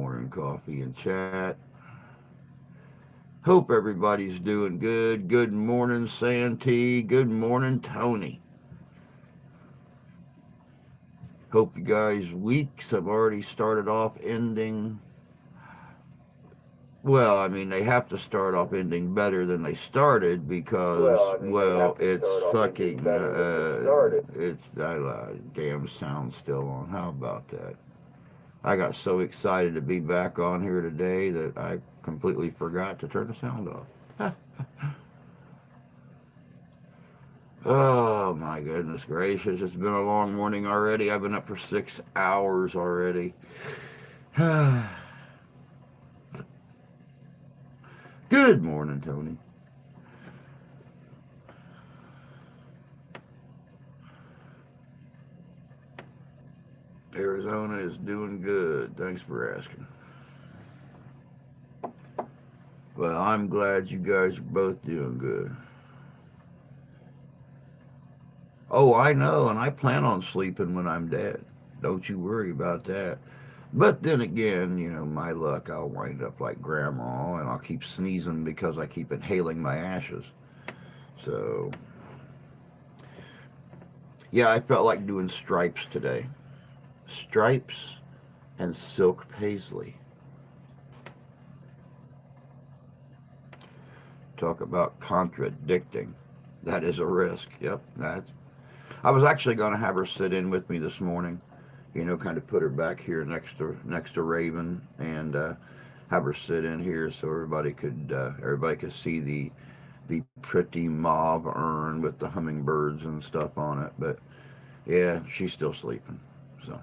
morning coffee and chat. Hope everybody's doing good. Good morning, Santee. Good morning, Tony. Hope you guys' weeks have already started off ending. Well, I mean, they have to start off ending better than they started because, well, it's fucking, damn sound still on. How about that? I got so excited to be back on here today that I completely forgot to turn the sound off. Oh my goodness gracious, it's been a long morning already. I've been up for 6 hours already. Good morning, Tony. Arizona is doing good. Thanks for asking. Well, I'm glad you guys are both doing good. Oh, I know, and I plan on sleeping when I'm dead. Don't you worry about that. But then again, my luck, I'll wind up like grandma and I'll keep sneezing because I keep inhaling my ashes. So, yeah, I felt like doing stripes today. Stripes and silk paisley. Talk about contradicting. That is a risk. Yep, I was actually going to have her sit in with me this morning. Kind of put her back here next to Raven and have her sit in here so everybody could see the pretty mauve urn with the hummingbirds and stuff on it. But yeah, she's still sleeping. So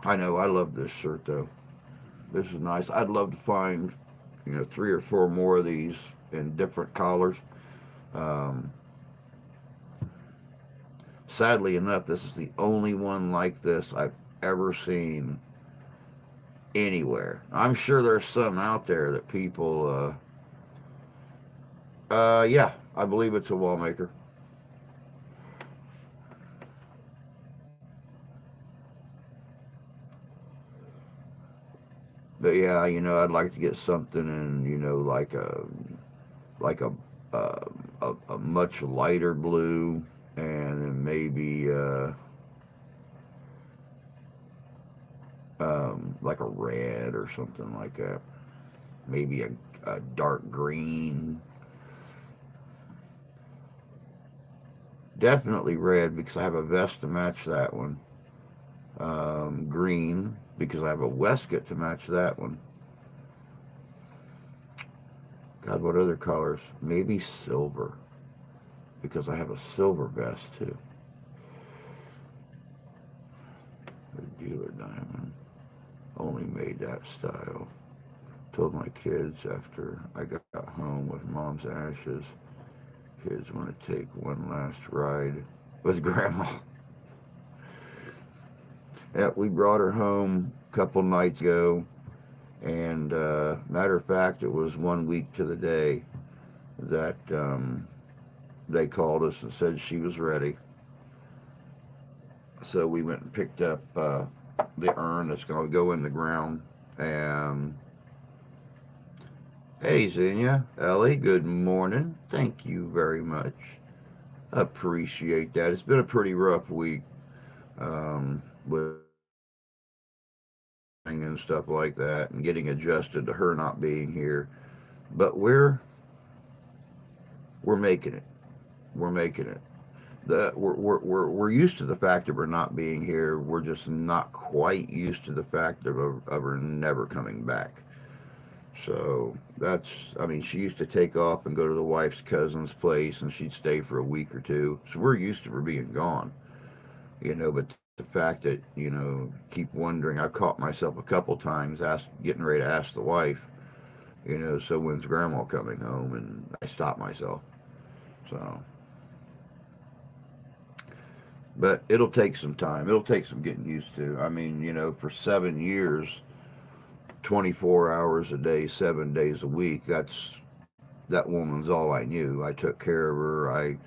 I know I love this shirt though. This is nice. I'd love to find 3 or 4 more of these in different colors. Um, Sadly enough, this is the only one like this I've ever seen anywhere. I'm sure there's some out there that people. Yeah, I believe it's a wall maker. But yeah, I'd like to get something in, like uh, a much lighter blue, and then maybe like a red or something like that. Maybe a dark green. Definitely red because I have a vest to match that one. Green because I have a waistcoat to match that one. God, what other colors? Maybe silver because I have a silver vest too. The dealer diamond only made that style. Told my kids after I got home with mom's ashes, kids want to take one last ride with grandma. Yeah, we brought her home a couple nights ago, and matter of fact, it was 1 week to the day that they called us and said she was ready. So we went and picked up the urn that's going to go in the ground. And hey, Xenia, Ellie, good morning. Thank you very much. Appreciate that. It's been a pretty rough week with and stuff like that, and getting adjusted to her not being here. But we're making it. We're making it. We're used to the fact of her not being here. We're just not quite used to the fact of her never coming back. So I mean, she used to take off and go to the wife's cousin's place, and she'd stay for a week or two. So we're used to her being gone, but the fact that, keep wondering, I've caught myself a couple times getting ready to ask the wife, so when's grandma coming home? And I stopped myself. So, but it'll take some time. It'll take some getting used to. I mean, for 7 years, 24 hours a day, 7 days a week. That woman's all I knew. I took care of her.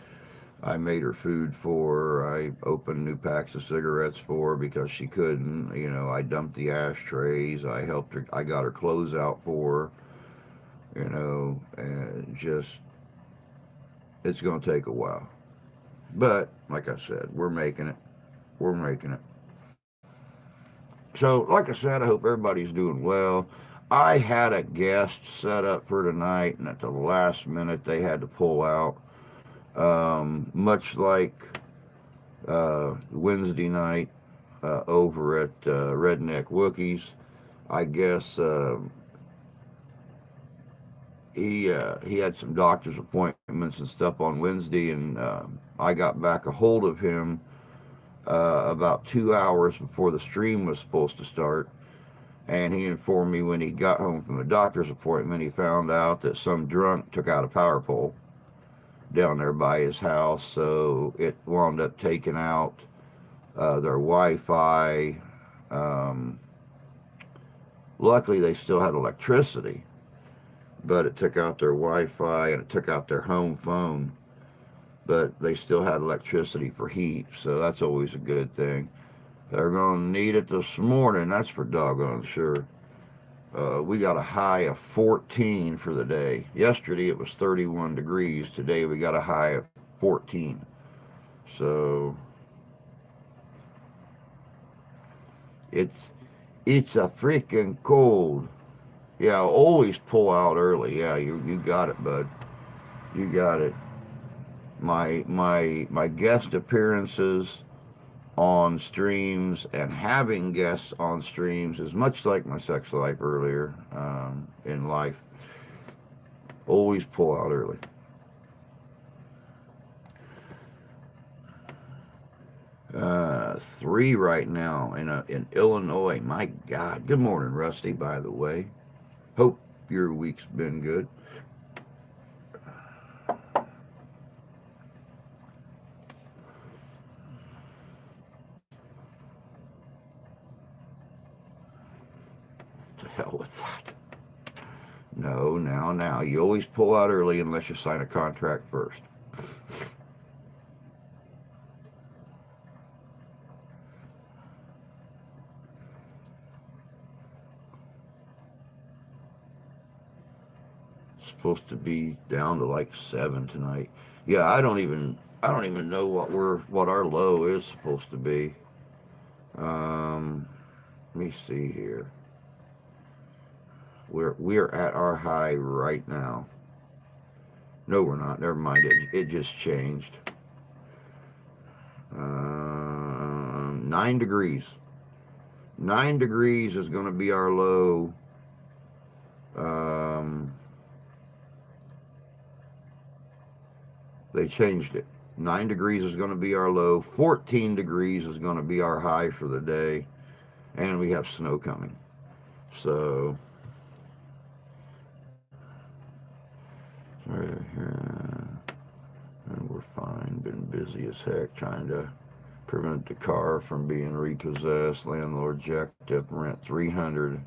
I made her food for her. I opened new packs of cigarettes for her because she couldn't. I dumped the ashtrays. I helped her. I got her clothes out for her. And just it's going to take a while. But like I said, we're making it. We're making it. So, like I said, I hope everybody's doing well. I had a guest set up for tonight, and at the last minute, they had to pull out. Much like Wednesday night over at Redneck Wookiees, I guess he had some doctor's appointments and stuff on Wednesday, and I got back a hold of him about 2 hours before the stream was supposed to start. And he informed me when he got home from the doctor's appointment, he found out that some drunk took out a power pole down there by his house. So it wound up taking out their Wi-Fi. Luckily, they still had electricity, but it took out their Wi-Fi and it took out their home phone. But they still had electricity for heat, so that's always a good thing. They're going to need it this morning, that's for doggone sure. We got a high of 14 for the day. Yesterday it was 31 degrees. Today we got a high of 14. So it's a freaking cold. Yeah, always pull out early. Yeah, you got it, bud. You got it. My guest appearances on streams and having guests on streams is much like my sex life earlier in life. Always pull out early. Three right now in Illinois. My God. Good morning, Rusty, by the way. Hope your week's been good. The hell with that. No, now. You always pull out early unless you sign a contract first. Supposed to be down to like 7 tonight. Yeah, I don't even know what our low is supposed to be. Let me see here. We're at our high right now. No, we're not. Never mind. It just changed. 9 degrees. 9 degrees is going to be our low. They changed it. 9 degrees is going to be our low. 14 degrees is going to be our high for the day. And we have snow coming. So, right here. And we're fine. Been busy as heck trying to prevent the car from being repossessed. Landlord jacked up rent $300.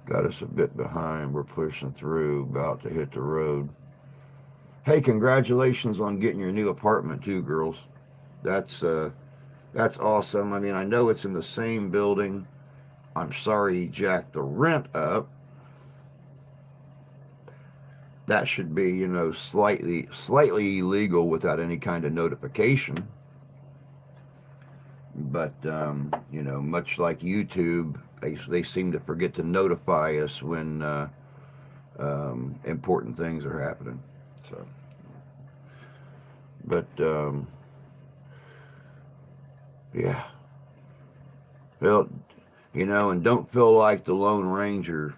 Got us a bit behind. We're pushing through, about to hit the road. Hey, congratulations on getting your new apartment too, girls. That's awesome. I mean, I know it's in the same building. I'm sorry he jacked the rent up. That should be, slightly illegal without any kind of notification. But much like YouTube, they seem to forget to notify us when important things are happening. So, but yeah, well, and don't feel like the Lone Ranger,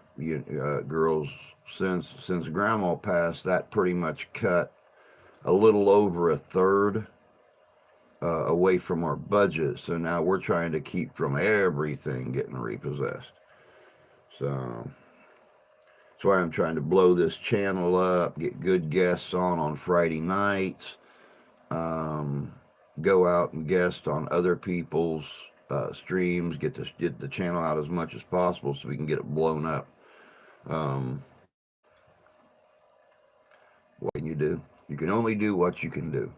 girls. Since Grandma passed, that pretty much cut a little over a third away from our budget. So now we're trying to keep from everything getting repossessed. So that's why I'm trying to blow this channel up, get good guests on Friday nights, go out and guest on other people's streams, get the channel out as much as possible so we can get it blown up. What can you do? You can only do what you can do.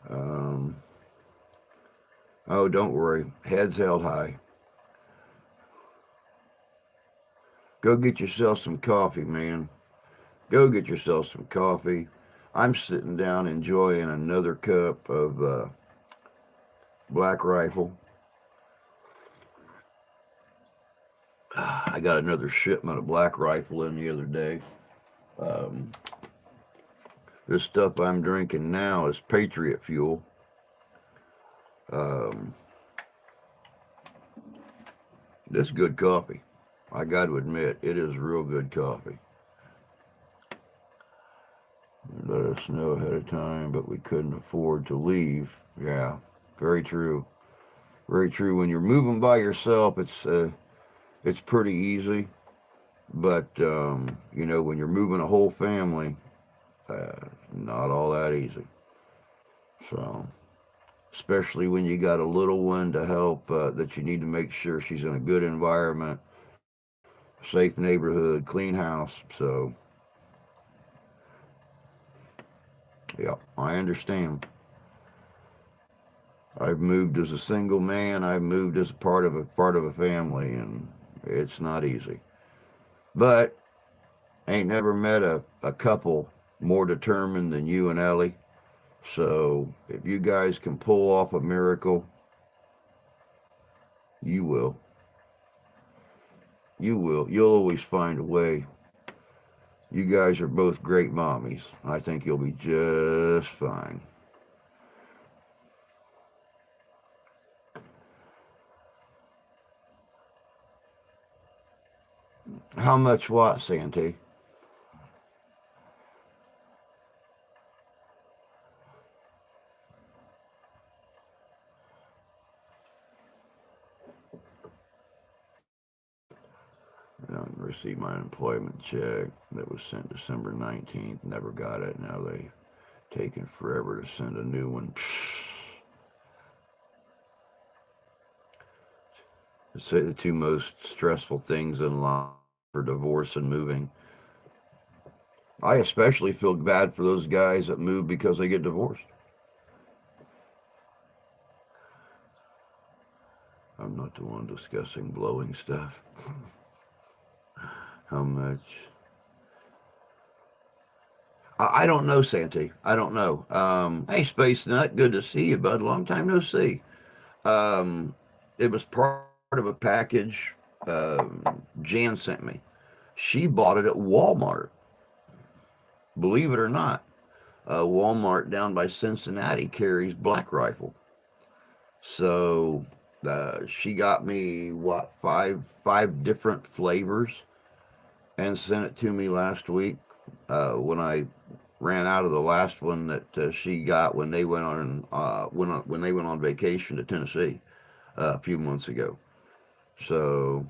Um, oh, don't worry. Heads held high. Go get yourself some coffee, man. Go get yourself some coffee. I'm sitting down enjoying another cup of Black Rifle. I got another shipment of Black Rifle in the other day. Um, this stuff I'm drinking now is Patriot Fuel. Um, this is good coffee. I got to admit, it is real good coffee. Let us know ahead of time, but we couldn't afford to leave. Yeah, very true. Very true. When you're moving by yourself, it's pretty easy. But when you're moving a whole family, not all that easy. So, especially when you got a little one to help, that you need to make sure she's in a good environment, safe neighborhood, clean house. So, yeah, I understand. I've moved as a single man. I've moved as a part of a family, and it's not easy. But ain't never met a couple more determined than you and Ellie. So if you guys can pull off a miracle, you will. You will. You'll always find a way. You guys are both great mommies. I think you'll be just fine. How much what, Santee? I received my unemployment check that was sent December 19th. Never got it. Now they've taken forever to send a new one. I'd say the two most stressful things in life are divorce and moving. I especially feel bad for those guys that move because they get divorced. I'm not the one discussing blowing stuff. How much? I don't know, Santee. I don't know. Hey, Space Nut, good to see you, bud. Long time no see. Um, it was part of a package Jan sent me. She bought it at Walmart. Believe it or not, Walmart down by Cincinnati carries Black Rifle. So she got me what five different flavors and sent it to me last week when I ran out of the last one that she got when they went on vacation to Tennessee a few months ago. So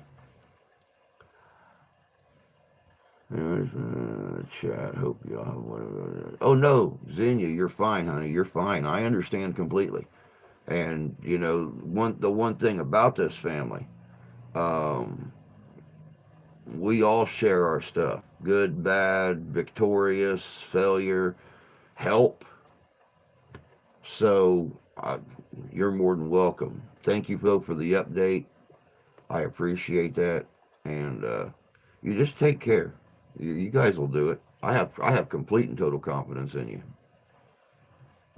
chat. Hope y'all have whatever. Oh no, Xenia, you're fine, honey. You're fine. I understand completely. And the one thing about this family, um, we all share our stuff. Good, bad, victorious, failure, help. So you're more than welcome. Thank you, Phil, for the update. I appreciate that, and you just take care. You guys will do it. I have complete and total confidence in you.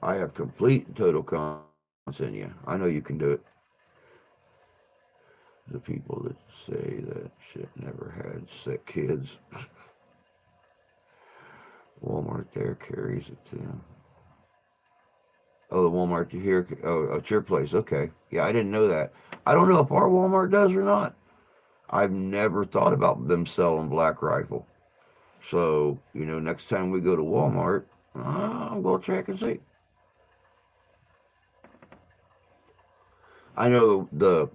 I have complete and total confidence in you. I know you can do it. The people that say that shit never had sick kids. Walmart there carries it too. Oh, the Walmart you hear? Oh, it's your place. Okay. Yeah, I didn't know that. I don't know if our Walmart does or not. I've never thought about them selling Black Rifle. So, next time we go to Walmart, I'm going to check and see. I know the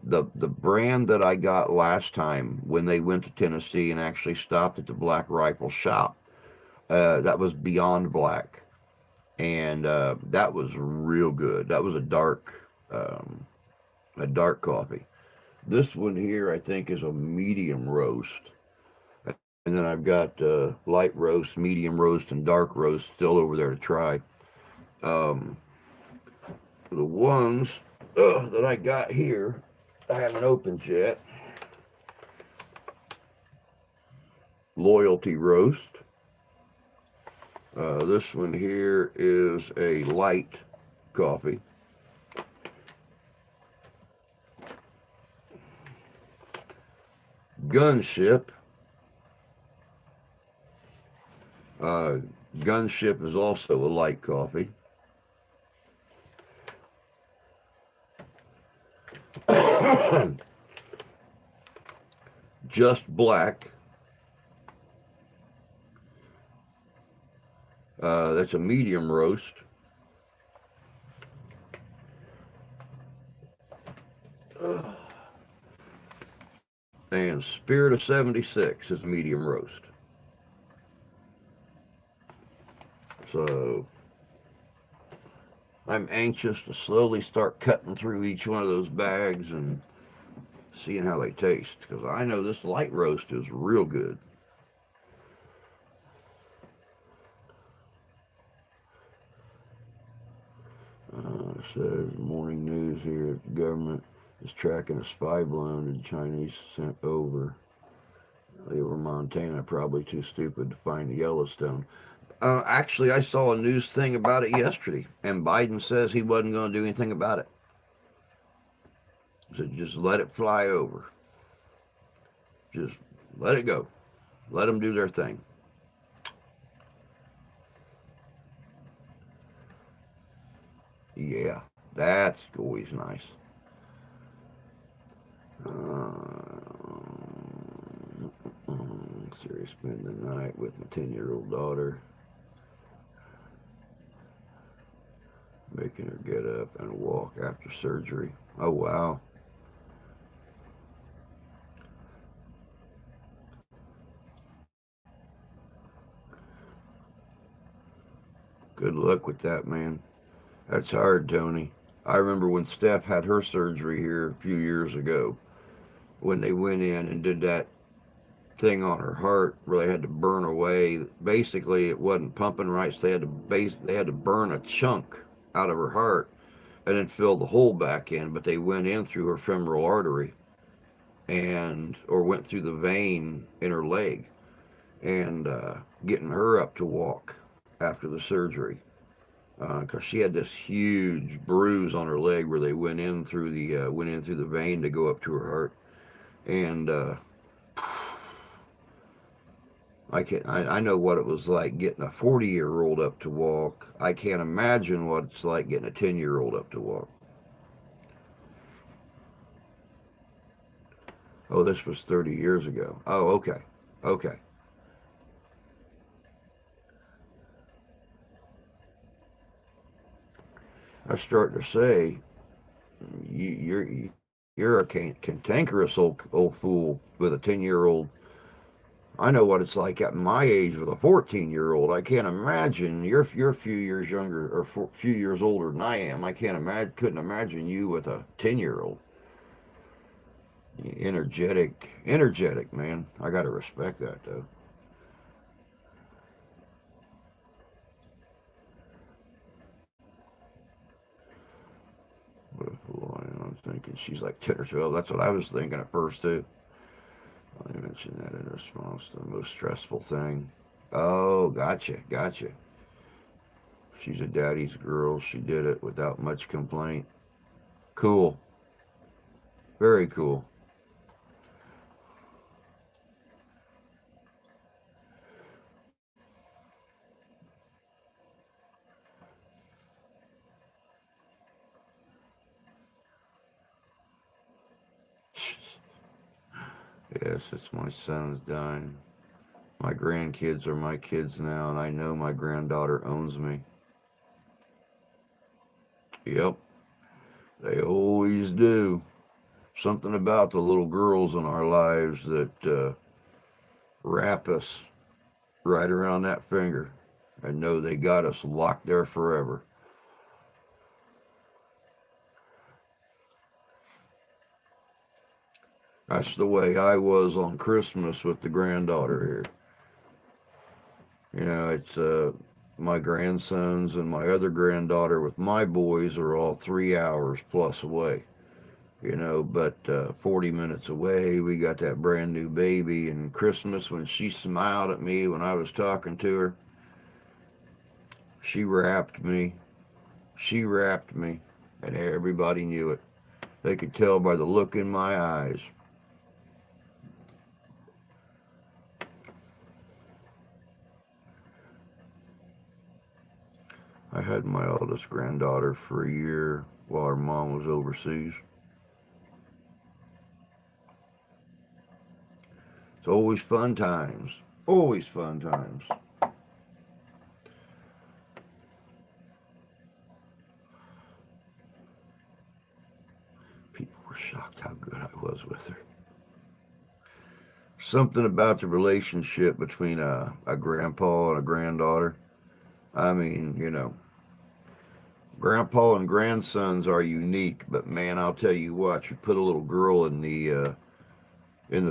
brand that I got last time when they went to Tennessee and actually stopped at the Black Rifle shop. That was Beyond Black, and that was real good. That was a dark coffee. This one here, I think, is a medium roast, and then I've got light roast, medium roast, and dark roast still over there to try. Um, The ones that I got here, I haven't opened yet. Loyalty Roast. This one here is a light coffee. Gunship. Gunship is also a light coffee. Just Black. That's a medium roast. And Spirit of 76 is a medium roast. So I'm anxious to slowly start cutting through each one of those bags and seeing how they taste, because I know this light roast is real good. It says morning news here. The government is tracking a spy balloon the Chinese sent over. They were Montana, probably too stupid to find the Yellowstone. Actually, I saw a news thing about it yesterday, and Biden says he wasn't going to do anything about it. So just let it fly over. Just let it go. Let them do their thing. Yeah, that's always nice. Serious, spend the night with my 10-year-old daughter, making her get up and walk after surgery. Oh, wow. Good luck with that, man. That's hard, Tony. I remember when Steph had her surgery here a few years ago, when they went in and did that thing on her heart where they had to burn away. Basically, it wasn't pumping right, so they had to burn a chunk out of her heart and then fill the hole back in. But they went in through her femoral artery or went through the vein in her leg, and getting her up to walk after the surgery, because she had this huge bruise on her leg where they went in through the vein to go up to her heart. And I know what it was like getting a 40-year-old up to walk. I can't imagine what it's like getting a 10-year-old up to walk. Oh, this was 30 years ago. Oh, okay. Okay. I start to say, you're a cantankerous old fool with a 10-year-old. I know what it's like at my age with a 14-year-old. I can't imagine you're a few years younger or a few years older than I am. I couldn't imagine you with a 10-year-old. Energetic, man. I got to respect that though. I'm thinking she's like 10 or 12. That's what I was thinking at first too. I mentioned that in response to the most stressful thing. Oh, gotcha. She's a daddy's girl. She did it without much complaint. Cool. Very cool. Yes, it's my son's dying. My grandkids are my kids now, and I know my granddaughter owns me. Yep, they always do. Something about the little girls in our lives that wrap us right around that finger and know they got us locked there forever. That's the way I was on Christmas with the granddaughter here. You know, it's my grandsons and my other granddaughter with my boys are all 3 hours plus away. But 40 minutes away, we got that brand new baby. And Christmas, when she smiled at me when I was talking to her, she wrapped me. She wrapped me, and everybody knew it. They could tell by the look in my eyes. I had my oldest granddaughter for a year while her mom was overseas. It's always fun times. Always fun times. People were shocked how good I was with her. Something about the relationship between a grandpa and a granddaughter. I mean, grandpa and grandsons are unique, but man, I'll tell you what, you put a little girl in the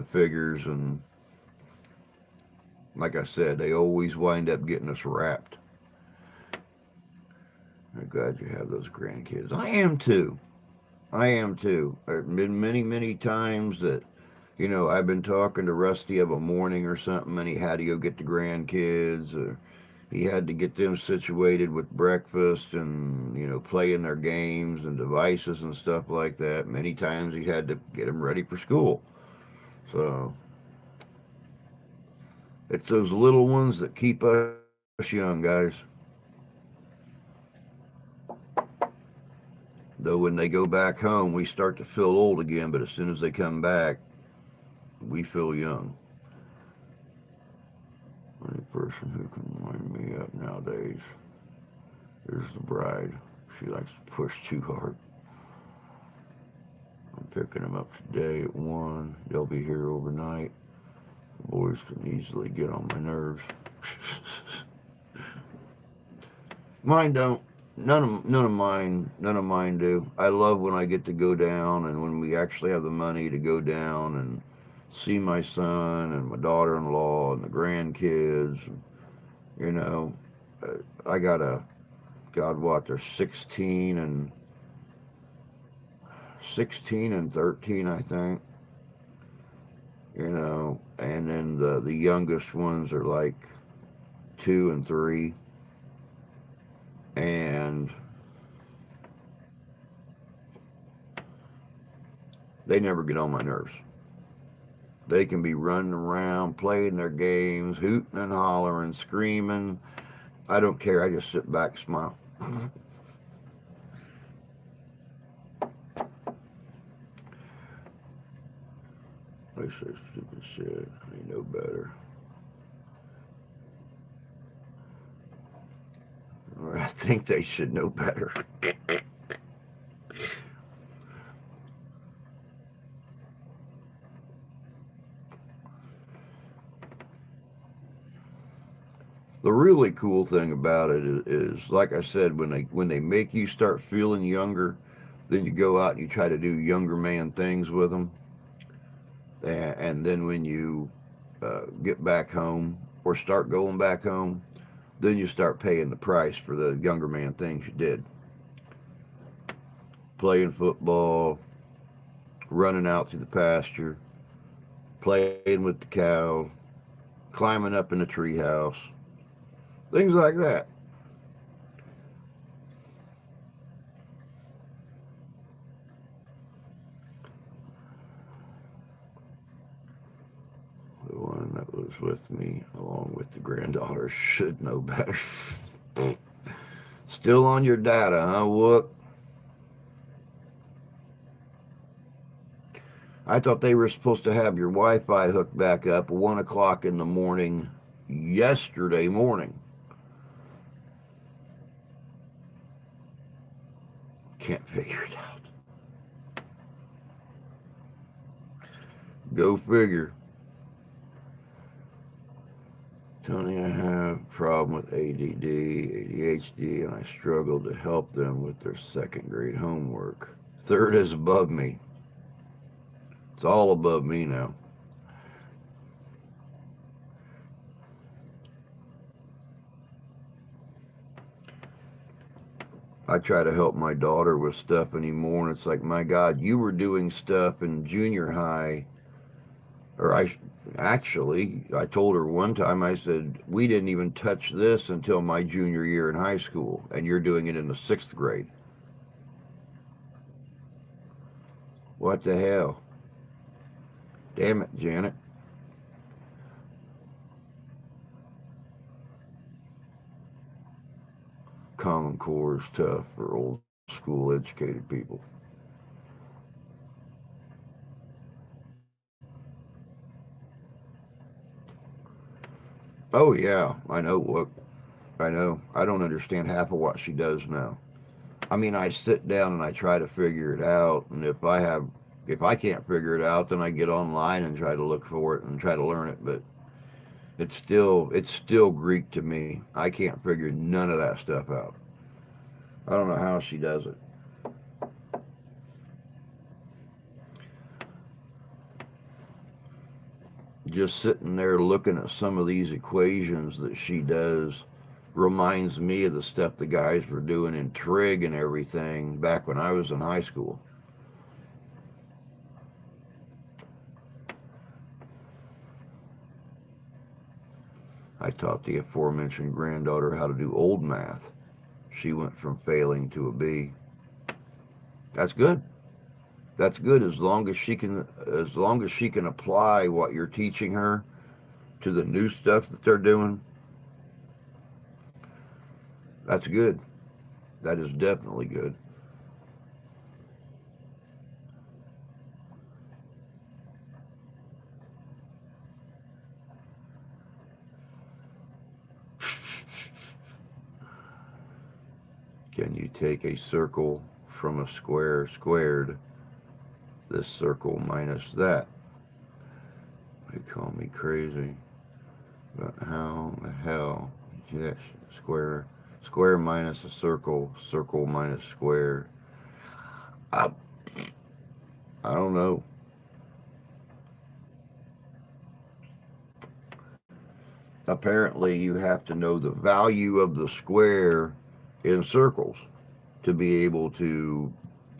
figures, and like I said, they always wind up getting us wrapped. I'm glad you have those grandkids. I am too. I am too. There have been many, many times that, I've been talking to Rusty of a morning or something, and he had to go get the grandkids, or he had to get them situated with breakfast and, playing their games and devices and stuff like that. Many times he had to get them ready for school. So it's those little ones that keep us young, guys. Though when they go back home, we start to feel old again, but as soon as they come back, we feel young. Only person who can wind me up nowadays is the bride. She likes to push too hard. I'm picking them up today at 1. They'll be here overnight. The boys can easily get on my nerves. Mine don't. None of mine do. I love when I get to go down, and when we actually have the money to go down and see my son and my daughter-in-law and the grandkids. You know, I got a God, what, they're 16 and 13, I think. And then the youngest ones are like 2 and 3, and they never get on my nerves. They can be running around, playing their games, hooting and hollering, screaming. I don't care. I just sit back and smile. They say stupid shit. They know better. Or I think they should know better. The really cool thing about it is, like I said, when they make you start feeling younger, then you go out and you try to do younger man things with them, and then when you get back home or start going back home, then you start paying the price for the younger man things you did. Playing football, running out to the pasture, playing with the cows, climbing up in the treehouse, things like that. The one that was with me, along with the granddaughter, should know better. Still on your data, huh? Whoop. I thought they were supposed to have your Wi-Fi hooked back up 1 o'clock in the morning yesterday morning. Can't figure it out. Go figure. Tony, I have a problem with ADD, ADHD, and I struggle to help them with their second grade homework. Third is above me. It's all above me now. I try to help my daughter with stuff anymore, and it's like, my God, you were doing stuff in junior high, or actually, I told her one time, I said, we didn't even touch this until my junior year in high school, and you're doing it in the sixth grade. What the hell? Damn it, Janet. Common Core is tough for old school educated people. Oh yeah, I know what I know. I don't understand half of what she does now. I mean, I sit down and I try to figure it out, and if I can't figure it out, then I get online and try to look for it and try to learn it. But it's still Greek to me. I can't figure none of that stuff out. I don't know how she does it. Just sitting there looking at some of these equations that she does reminds me of the stuff the guys were doing in trig and everything back when I was in high school. I taught the aforementioned granddaughter how to do old math. She went from failing to a B. That's good. That's good as long as she can apply what you're teaching her to the new stuff that they're doing. That's good. That is definitely good. Can you take a circle from a square squared? This circle minus that. They call me crazy, but how the hell? Yes, square minus a circle, circle minus square. I, I don't know. Apparently, you have to know the value of the square in circles to be able to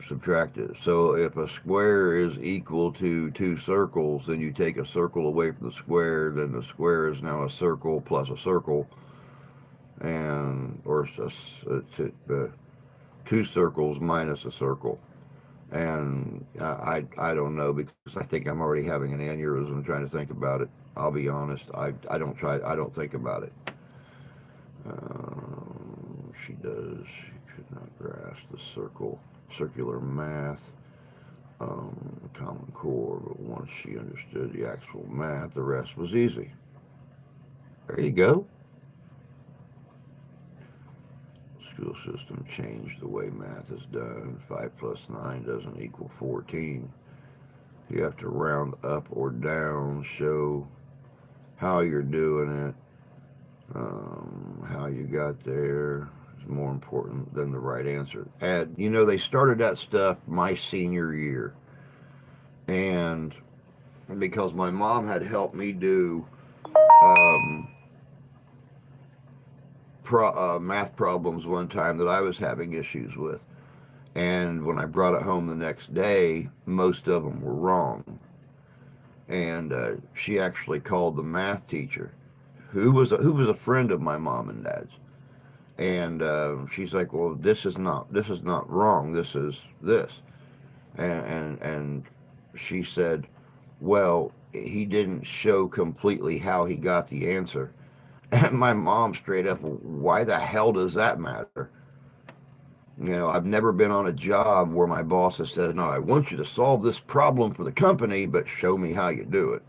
subtract it. So if a square is equal to two circles, then you take a circle away from the square, then the square is now a circle plus a circle, and or two circles minus a circle. And I don't know, because I think I'm already having an aneurysm trying to think about it. I'll be honest. I don't think about it. She does. She could not grasp the circular math, common core, but once she understood the actual math, the rest was easy. There you go. School system changed the way math is done. 5 plus 9 doesn't equal 14. You have to round up or down, show how you're doing it, how you got there is more important than the right answer. And, they started that stuff my senior year. And because my mom had helped me do um, math problems one time that I was having issues with. And when I brought it home the next day, most of them were wrong. And she actually called the math teacher, who was a friend of my mom and dad's. And she's like, "Well, this is not wrong. This is this." And she said, "Well, he didn't show completely how he got the answer." And my mom straight up, "Why the hell does that matter?" I've never been on a job where my boss has said, "No, I want you to solve this problem for the company, but show me how you do it."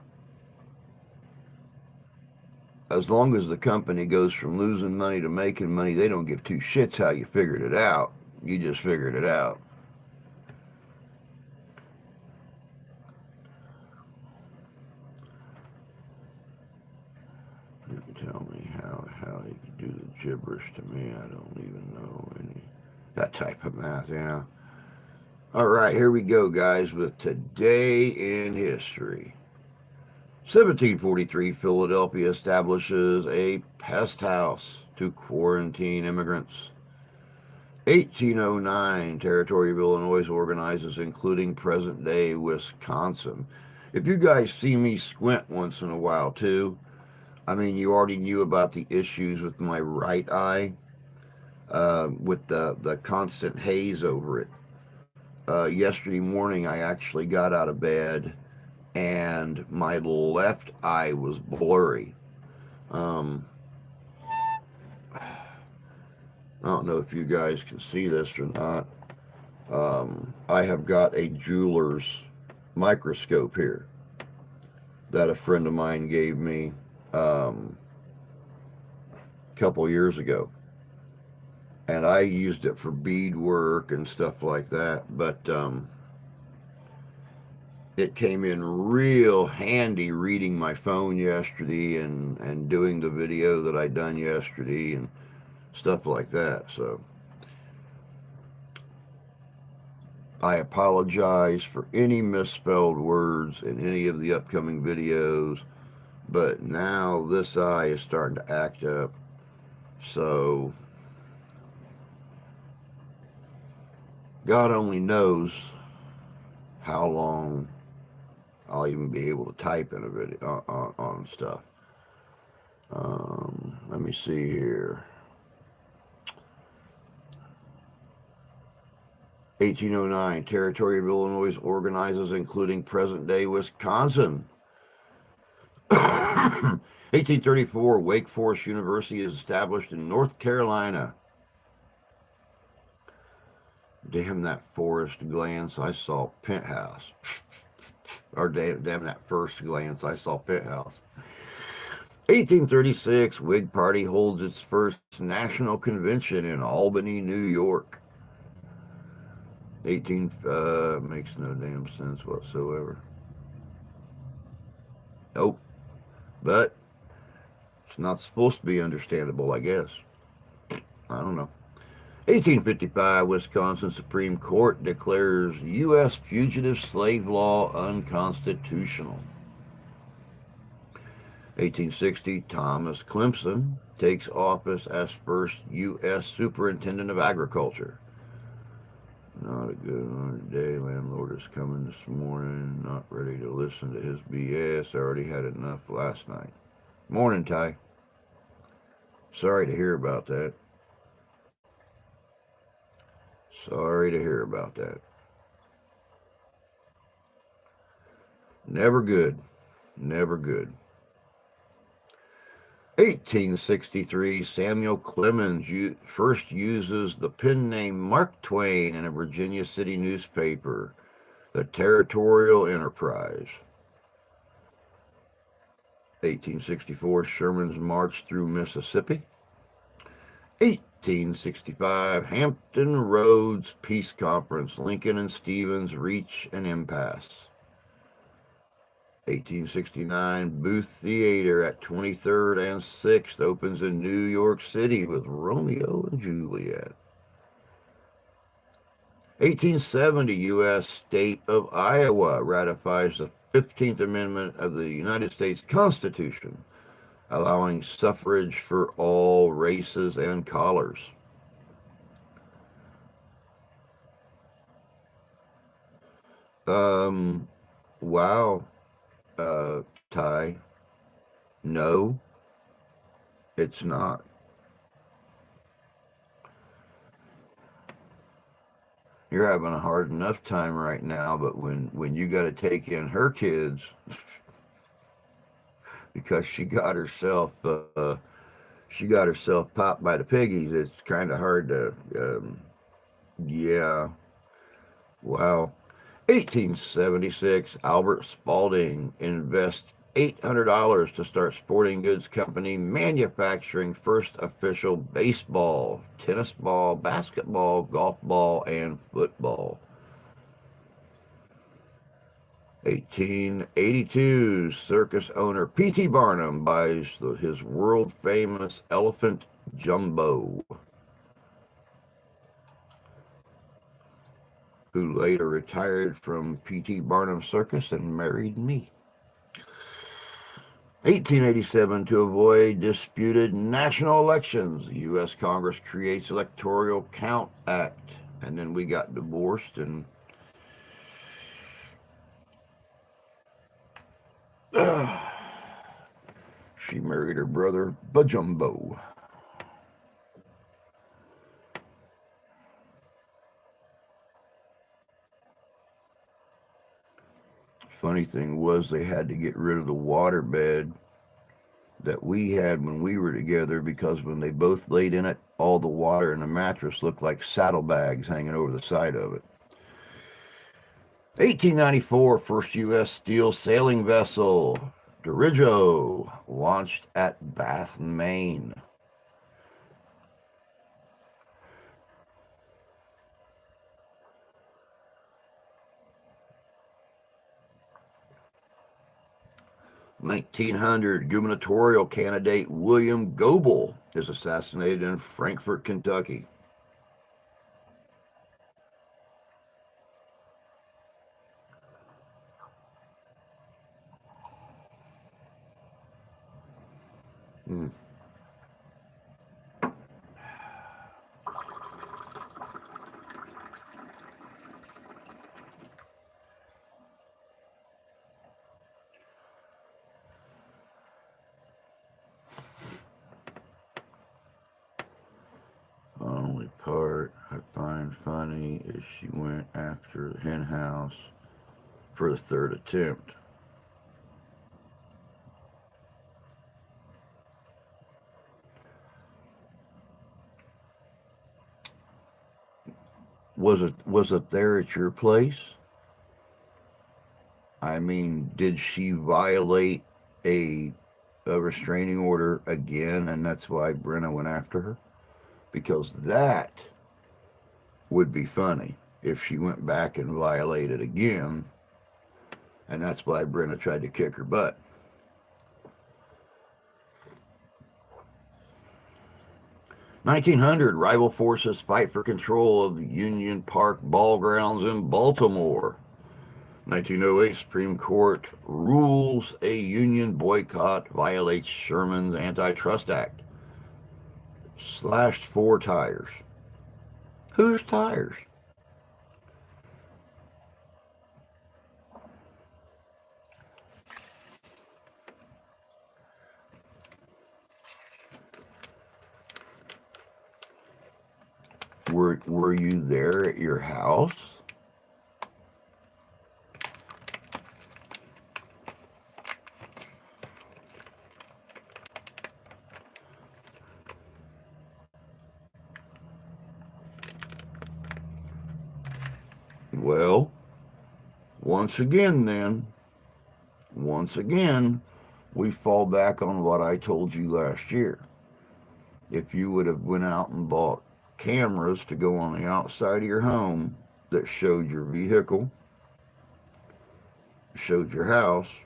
As long as the company goes from losing money to making money, they don't give two shits how you figured it out. You just figured it out. You can tell me how you can do the gibberish to me. I don't even know any that type of math. Yeah. All right, here we go, guys, with Today in History. 1743, Philadelphia establishes a pest house to quarantine immigrants. 1809, Territory of Illinois organizes, including present-day Wisconsin. If you guys see me squint once in a while too, I mean, you already knew about the issues with my right eye, with the constant haze over it. Yesterday morning, I actually got out of bed, and my left eye was blurry. Um, I don't know if you guys can see this or not. I have got a jeweler's microscope here that a friend of mine gave me a couple years ago. And I used it for beadwork and stuff like that. But it came in real handy reading my phone yesterday and doing the video that I done yesterday and stuff like that. So I apologize for any misspelled words in any of the upcoming videos, but now this eye is starting to act up. So God only knows how long I'll even be able to type in a video on stuff. Let me see here. 1809, Territory of Illinois organizes, including present-day Wisconsin. 1834, Wake Forest University is established in North Carolina. Damn that Forest glance, I saw Penthouse. Or damn that first glance, I saw Penthouse. 1836, Whig Party holds its first national convention in Albany, New York. 18 makes no damn sense whatsoever. Nope. But it's not supposed to be understandable, I guess. I don't know. 1855, Wisconsin Supreme Court declares U.S. fugitive slave law unconstitutional. 1860, Thomas Clemson takes office as first U.S. Superintendent of Agriculture. Not a good one today. Landlord is coming this morning. Not ready to listen to his BS. I already had enough last night. Morning, Ty. Sorry to hear about that. Sorry to hear about that. Never good. Never good. 1863, Samuel Clemens first uses the pen name Mark Twain in a Virginia City newspaper, the Territorial Enterprise. 1864, Sherman's march through Mississippi. 1865, Hampton Roads Peace Conference, Lincoln and Stevens reach an impasse. 1869, Booth Theater at 23rd and 6th opens in New York City with Romeo and Juliet. 1870, U.S. State of Iowa ratifies the 15th Amendment of the United States Constitution, allowing suffrage for all races and colors. Wow, Ty. No, it's not. You're having a hard enough time right now, but when you got to take in her kids because she got herself popped by the piggies, it's kind of hard to yeah. Wow. 1876, Albert Spalding invests $800 to start sporting goods company manufacturing first official baseball, tennis ball, basketball, golf ball, and football. 1882, circus owner P.T. Barnum buys his world-famous elephant Jumbo, who later retired from P.T. Barnum Circus and married me. 1887, to avoid disputed national elections, the U.S. Congress creates Electoral Count Act. And then we got divorced, and she married her brother, Bajumbo. Funny thing was, they had to get rid of the waterbed that we had when we were together because when they both laid in it, all the water in the mattress looked like saddlebags hanging over the side of it. 1894, first U.S. steel sailing vessel, Dirijo, launched at Bath, Maine. (1900) Gubernatorial candidate William Goebel is assassinated in Frankfort, Kentucky. Hmm. The only part I find funny is she went after the hen house for the third attempt. Was it there at your place? I mean, did she violate a a restraining order again, and that's why Brenna went after her? Because that would be funny if she went back and violated again, and that's why Brenna tried to kick her butt. 1900, rival forces fight for control of Union Park ball grounds in Baltimore. 1908, Supreme Court rules a union boycott violates Sherman's Antitrust Act. Slashed 4 tires. Whose tires? Were you there at your house? Well, once again, we fall back on what I told you last year. If you would have went out and bought cameras to go on the outside of your home that showed your vehicle, showed your house,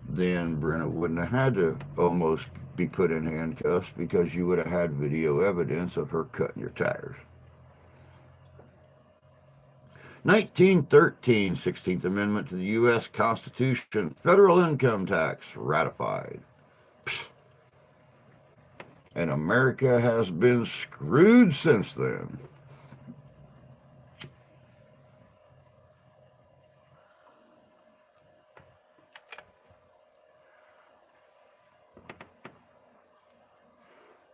then Brenna wouldn't have had to almost be put in handcuffs because you would have had video evidence of her cutting your tires. 1913, 16th Amendment to the U.S. Constitution, federal income tax ratified. Psst. And America has been screwed since then.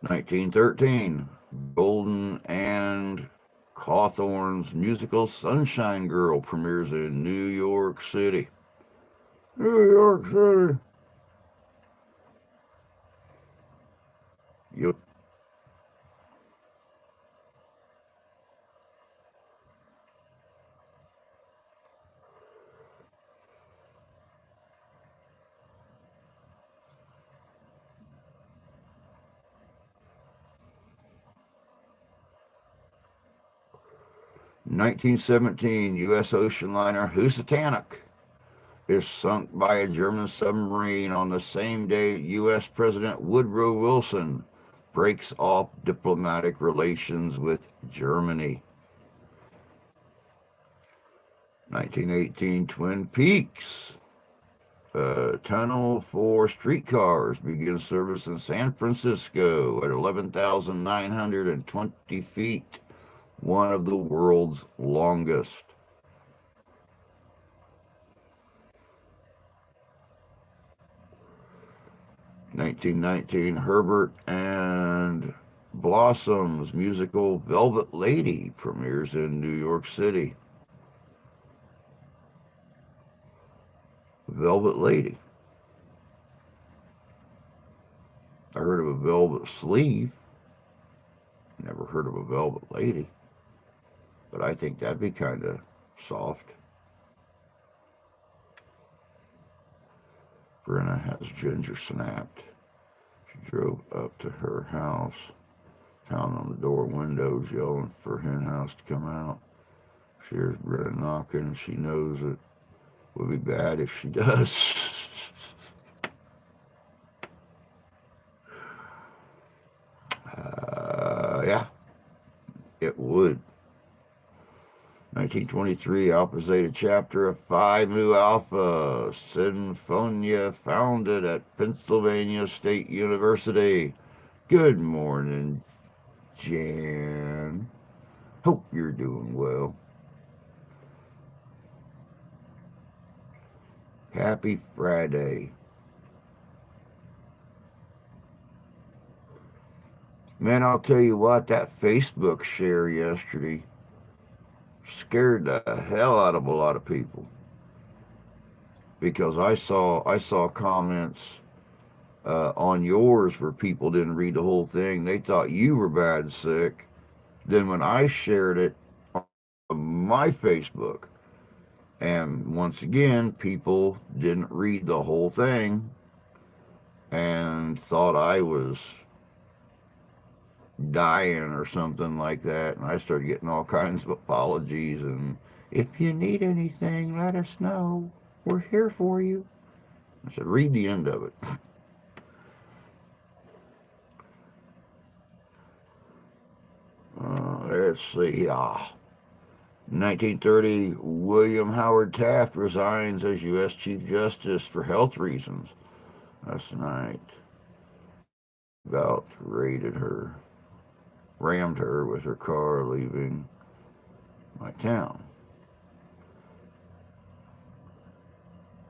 (1913) Golden and Cawthorn's musical Sunshine Girl premieres in New York City. New York City. Yep. 1917, U.S. ocean liner Housatonic is sunk by a German submarine on the same day U.S. President Woodrow Wilson breaks off diplomatic relations with Germany. 1918, Twin Peaks Tunnel for streetcars begins service in San Francisco at 11,920 feet, one of the world's longest. (1919) Herbert and Blossom's musical Velvet Lady premieres in New York City. Velvet Lady. I heard of a velvet sleeve. Never heard of a velvet lady. But I think that'd be kind of soft. Brenna has ginger snapped. She drove up to her house, pounding on the door windows, yelling for Henhouse to come out. She hears Brenna knocking. She knows it would be bad if she does. Yeah, it would. 1923, Alpha Zeta chapter of Phi Mu Alpha Sinfonia founded at Pennsylvania State University. Good morning, Jan. Hope you're doing well. Happy Friday. Man, I'll tell you what, that Facebook share yesterday scared the hell out of a lot of people, because I saw comments on yours where people didn't read the whole thing. They thought you were bad and sick. Then when I shared it on my Facebook, and once again, people didn't read the whole thing and thought I was dying or something like that, and I started getting all kinds of apologies, and if you need anything, let us know. We're here for you. I said, read the end of it. Let's see. 1930, William Howard Taft resigns as U.S. Chief Justice for health reasons. Last night, about rammed her with her car leaving my town.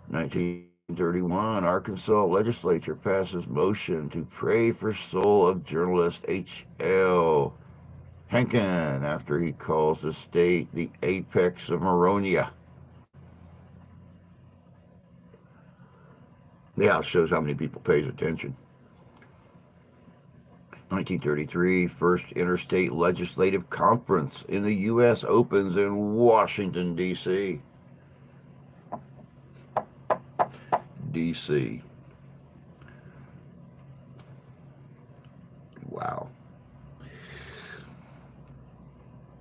1931, Arkansas legislature passes motion to pray for soul of journalist H.L. Henkin after he calls the state the apex of Maronia. Yeah, it shows how many people pays attention. 1933, first interstate legislative conference in the U.S. opens in Washington, D.C. D.C. Wow.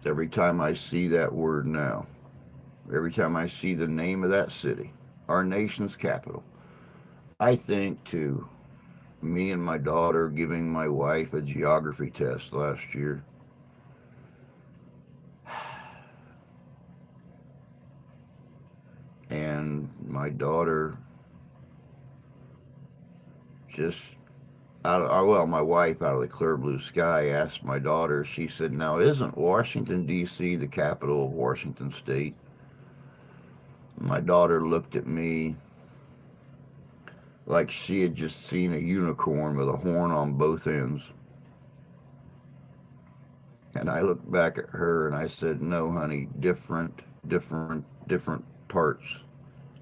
Every time I see that word now, every time I see the name of that city, our nation's capital, I think to me and my daughter giving my wife a geography test last year. And my daughter just, my wife out of the clear blue sky asked my daughter, she said, now isn't Washington, D.C. the capital of Washington State? My daughter looked at me like she had just seen a unicorn with a horn on both ends. And I looked back at her and I said, no, honey, different parts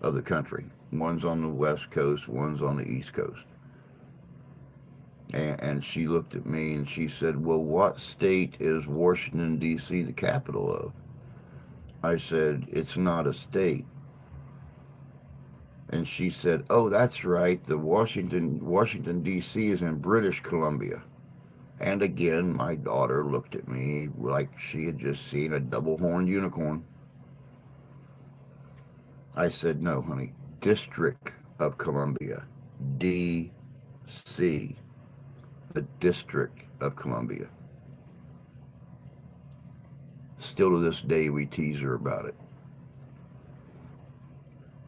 of the country. One's on the West Coast, one's on the East Coast. And she looked at me and she said, well, what state is Washington, D.C. the capital of? I said, it's not a state. And she said, oh, that's right, the Washington, D.C. is in British Columbia. And again, my daughter looked at me like she had just seen a double-horned unicorn. I said, no, honey, District of Columbia, D.C., the District of Columbia. Still to this day, we tease her about it.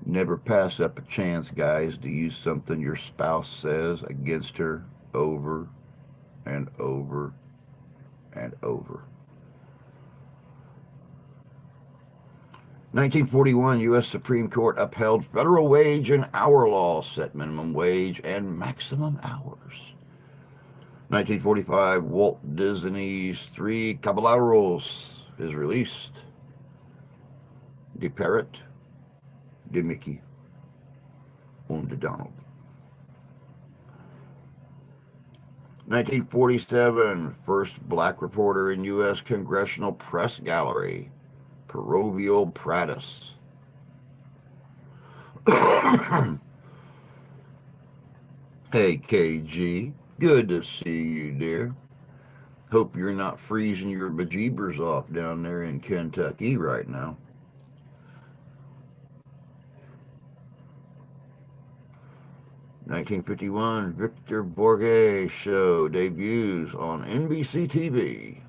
Never pass up a chance, guys, to use something your spouse says against her over and over and over. 1941, U.S. Supreme Court upheld federal wage and hour law, set minimum wage and maximum hours. 1945, Walt Disney's Three Caballeros is released. De Parrot, de Mickey, and de Donald. 1947, first black reporter in U.S. Congressional Press Gallery, Perovio Prattis. Hey, KG. Good to see you, dear. Hope you're not freezing your bejeebers off down there in Kentucky right now. 1951, Victor Borge show debuts on NBC TV.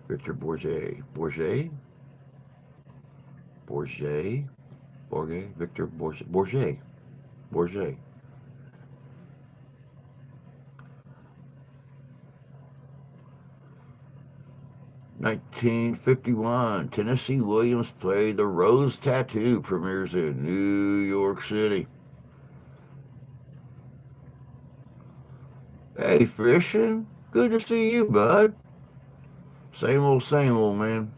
Victor Borge. Borge? Borge? Borge? Victor Borge? Borge. Borge. 1951, Tennessee Williams play The Rose Tattoo premieres in New York City. Hey, fishing? Good to see you, bud. Same old, man.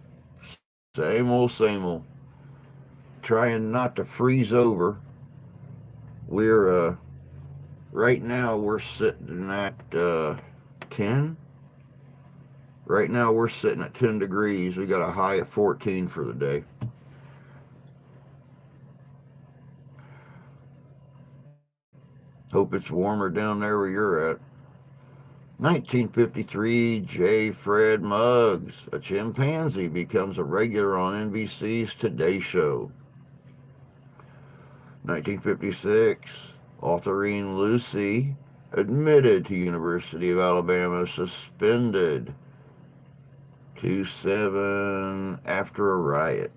Same old. Trying not to freeze over. We're, right now we're sitting at, 10. Right now we're sitting at 10 degrees. We got a high of 14 for the day. Hope it's warmer down there where you're at. 1953, J. Fred Muggs, a chimpanzee, becomes a regular on NBC's Today Show. 1956, Autherine Lucy, admitted to University of Alabama, suspended 2-7 after a riot.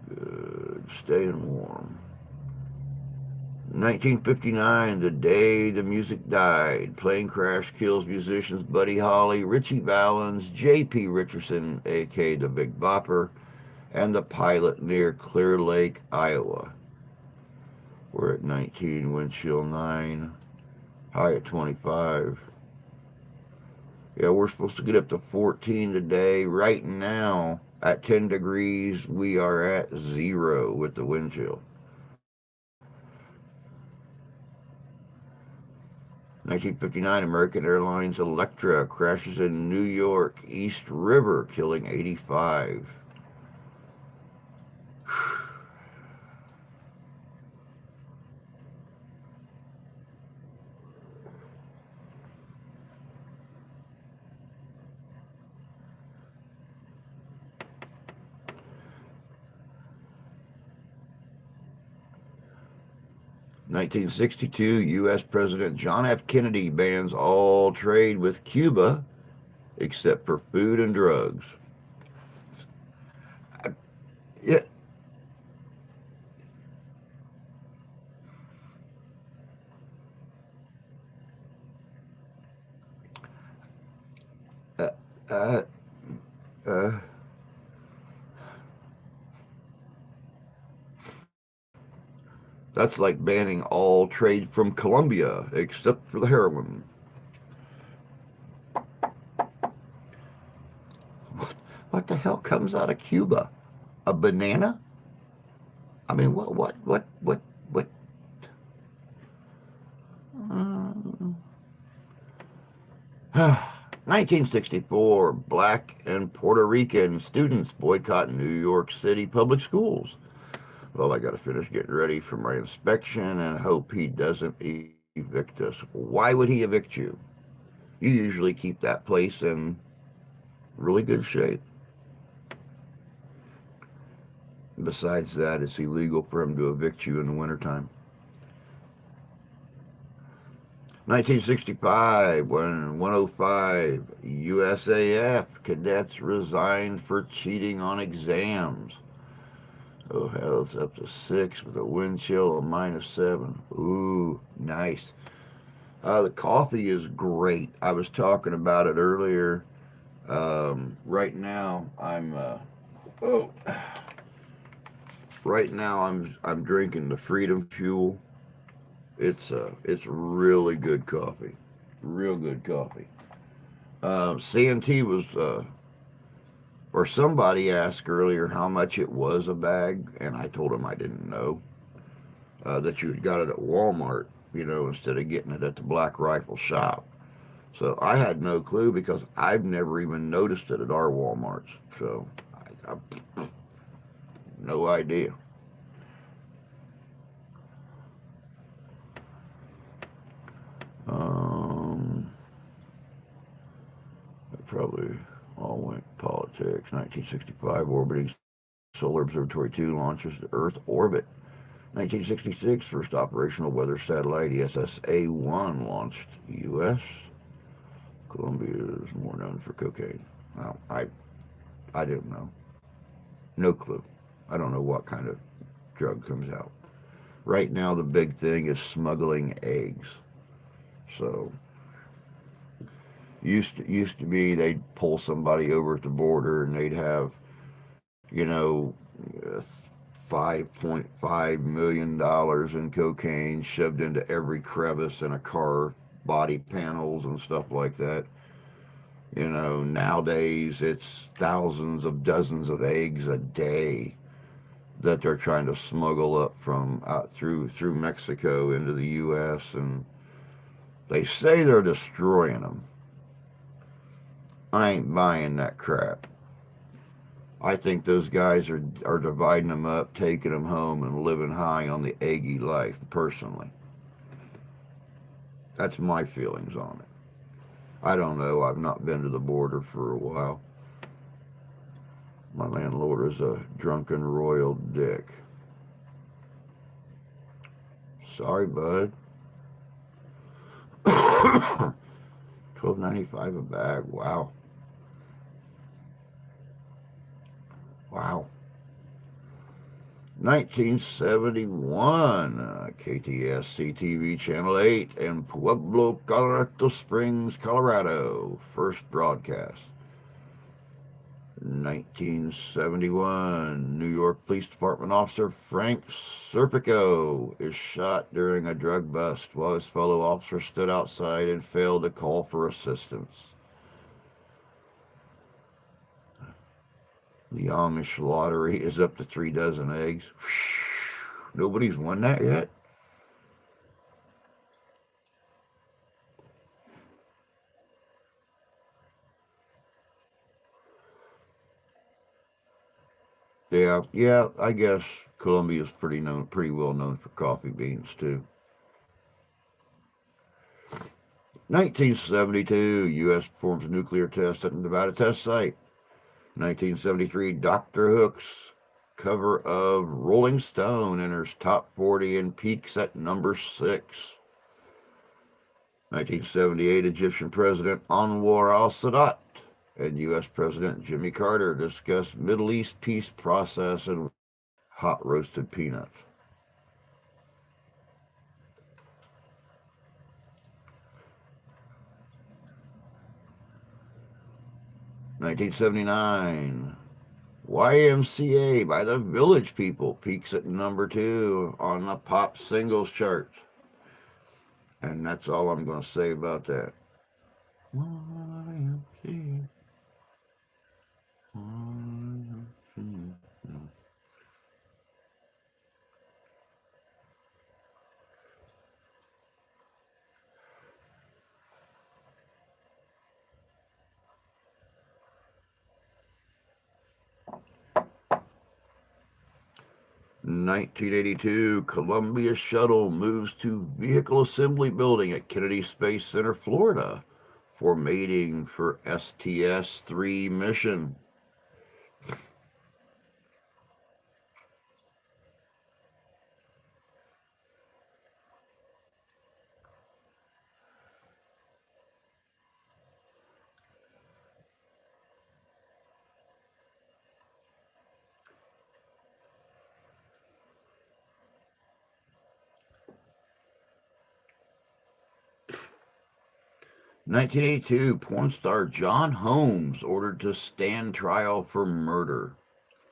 Good, staying warm. 1959, the day the music died. Plane crash kills musicians Buddy Holly, Ritchie Valens, J.P. Richardson, a.k.a. the Big Bopper, and the pilot near Clear Lake, Iowa. We're at 19, wind chill 9, high at 25. Yeah, we're supposed to get up to 14 today. Right now, at 10 degrees, we are at 0 with the wind chill. 1959, American Airlines Electra crashes in New York East River, killing 85. (1962) U.S. President John F. Kennedy bans all trade with Cuba except for food and drugs. Yeah. Uh, uh, uh, that's like banning all trade from Colombia except for the heroin. What the hell comes out of Cuba? A banana? I mean, what? 1964, black and Puerto Rican students boycott New York City public schools. Well, I got to finish getting ready for my inspection and hope he doesn't evict us. Why would he evict you? You usually keep that place in really good shape. Besides that, it's illegal for him to evict you in the wintertime. 1965, when 105 USAF cadets resigned for cheating on exams. Oh, hell, it's up to 6 with a wind chill of -7. Ooh, nice. The coffee is great. I was talking about it earlier. Right now, oh, right now I'm drinking the Freedom Fuel. It's really good coffee, real good coffee. CNT was or somebody asked earlier how much it was a bag, and I told him I didn't know. That you had got it at Walmart, instead of getting it at the Black Rifle shop. So I had no clue because I've never even noticed it at our Walmarts. So I no idea. Um, it probably all went politics. 1965, orbiting Solar Observatory 2 launches to Earth orbit. 1966, first operational weather satellite ESSA-1 launched. U.S. Colombia is more known for cocaine. Well, I didn't know. No clue. I don't know what kind of drug comes out. Right now, the big thing is smuggling eggs. So used to be they'd pull somebody over at the border and they'd have you know $5.5 million in cocaine shoved into every crevice in a car, body panels and stuff like that. Nowadays it's thousands of dozens of eggs a day that they're trying to smuggle up from out through Mexico into the U.S. and they say they're destroying them. I ain't buying that crap. I think those guys are dividing them up, taking them home, and living high on the eggy life. Personally, that's my feelings on it. I don't know. I've not been to the border for a while. My landlord is a drunken royal dick. Sorry, bud. $12.95 a bag. Wow. Wow. 1971, KTS CTV Channel 8 in Pueblo, Colorado Springs, Colorado. First broadcast. 1971, New York Police Department officer Frank Serpico is shot during a drug bust while his fellow officer stood outside and failed to call for assistance. The Amish lottery is up to 3 dozen eggs. Nobody's won that yet? Yeah, I guess Colombia is pretty well known for coffee beans too. 1972, U.S. performs a nuclear test at the Nevada test site. 1973, Dr. Hook's cover of Rolling Stone enters top 40 and peaks at number 6. 1978, Egyptian President Anwar al-Sadat and U.S. President Jimmy Carter discuss Middle East peace process and hot roasted peanuts. 1979, YMCA by the Village People peaks at number 2 on the pop singles charts. And that's all I'm going to say about that. YMCA. 1982, Columbia Shuttle moves to Vehicle Assembly Building at Kennedy Space Center, Florida, for mating for STS-3 mission. 1982, porn star John Holmes ordered to stand trial for murder.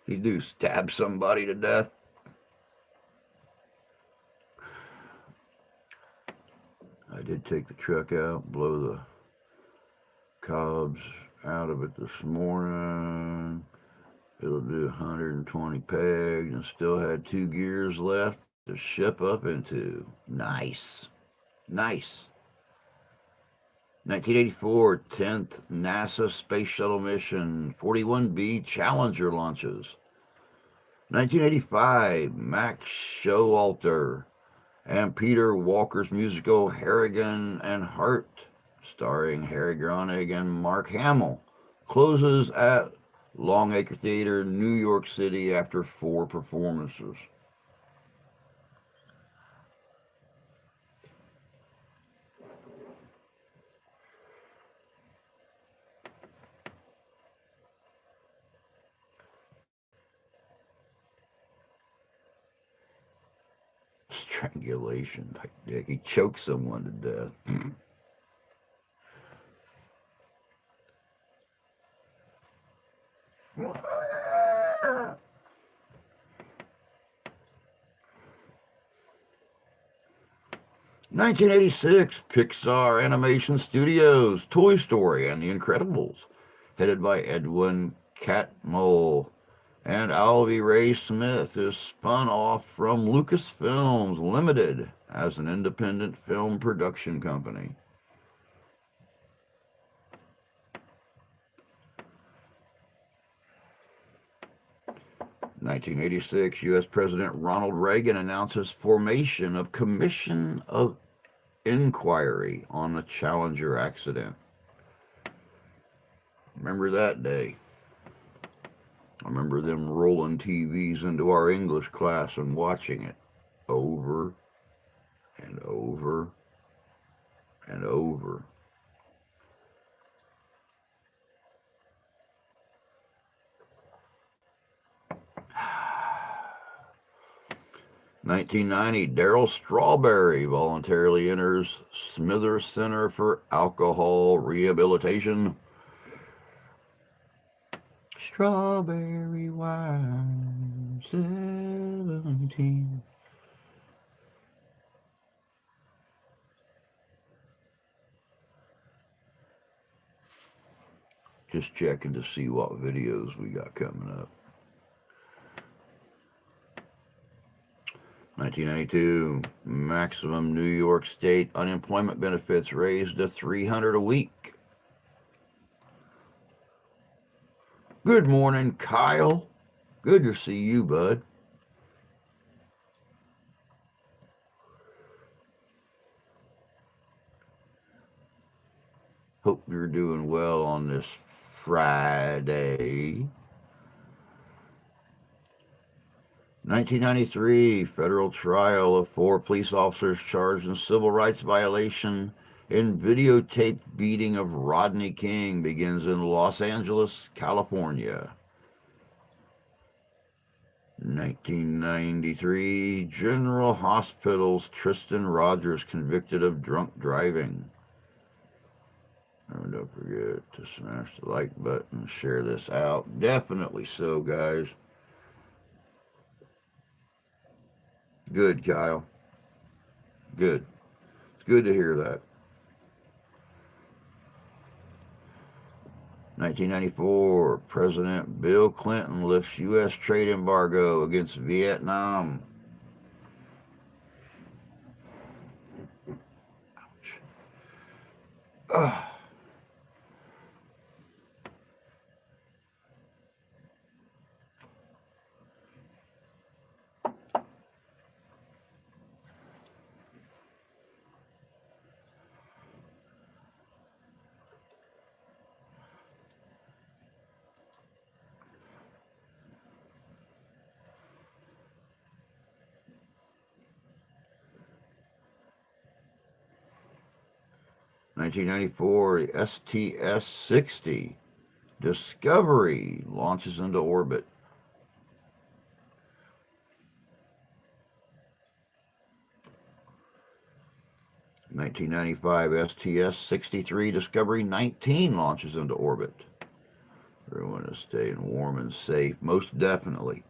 He do stab somebody to death. I did take the truck out, blow the cobs out of it this morning. It'll do 120 pegs and still had 2 gears left to ship up into. Nice. Nice. 1984, 10th NASA Space Shuttle mission, 41B Challenger launches. 1985, Max Showalter and Peter Walker's musical Harrigan and Hart, starring Harry Groening and Mark Hamill, closes at Longacre Theater, New York City after 4 performances. Strangulation like Dick. He choked someone to death. 1986, Pixar Animation Studios, Toy Story and The Incredibles, headed by Edwin Catmull and Alvy Ray Smith, is spun off from Lucasfilms Limited as an independent film production company. 1986, U.S. President Ronald Reagan announces formation of Commission of Inquiry on the Challenger accident. Remember that day. I remember them rolling TVs into our English class and watching it over and over and over. 1990, Darryl Strawberry voluntarily enters Smithers Center for Alcohol Rehabilitation. Strawberry wine, 17. Just checking to see what videos we got coming up. 1992, maximum New York State unemployment benefits raised to $300 a week. Good morning, Kyle. Good to see you, bud. Hope you're doing well on this Friday. 1993, federal trial of 4 police officers charged in civil rights violation in videotaped beating of Rodney King begins in Los Angeles, California. 1993, General Hospital's Tristan Rogers convicted of drunk driving. And don't forget to smash the like button and share this out. Definitely so, guys. Good, Kyle. Good. It's good to hear that. 1994, President Bill Clinton lifts U.S. trade embargo against Vietnam. Ouch. 1994, the STS-60 Discovery launches into orbit. 1995 STS-63 Discovery 19 launches into orbit. Everyone is staying warm and safe, most definitely.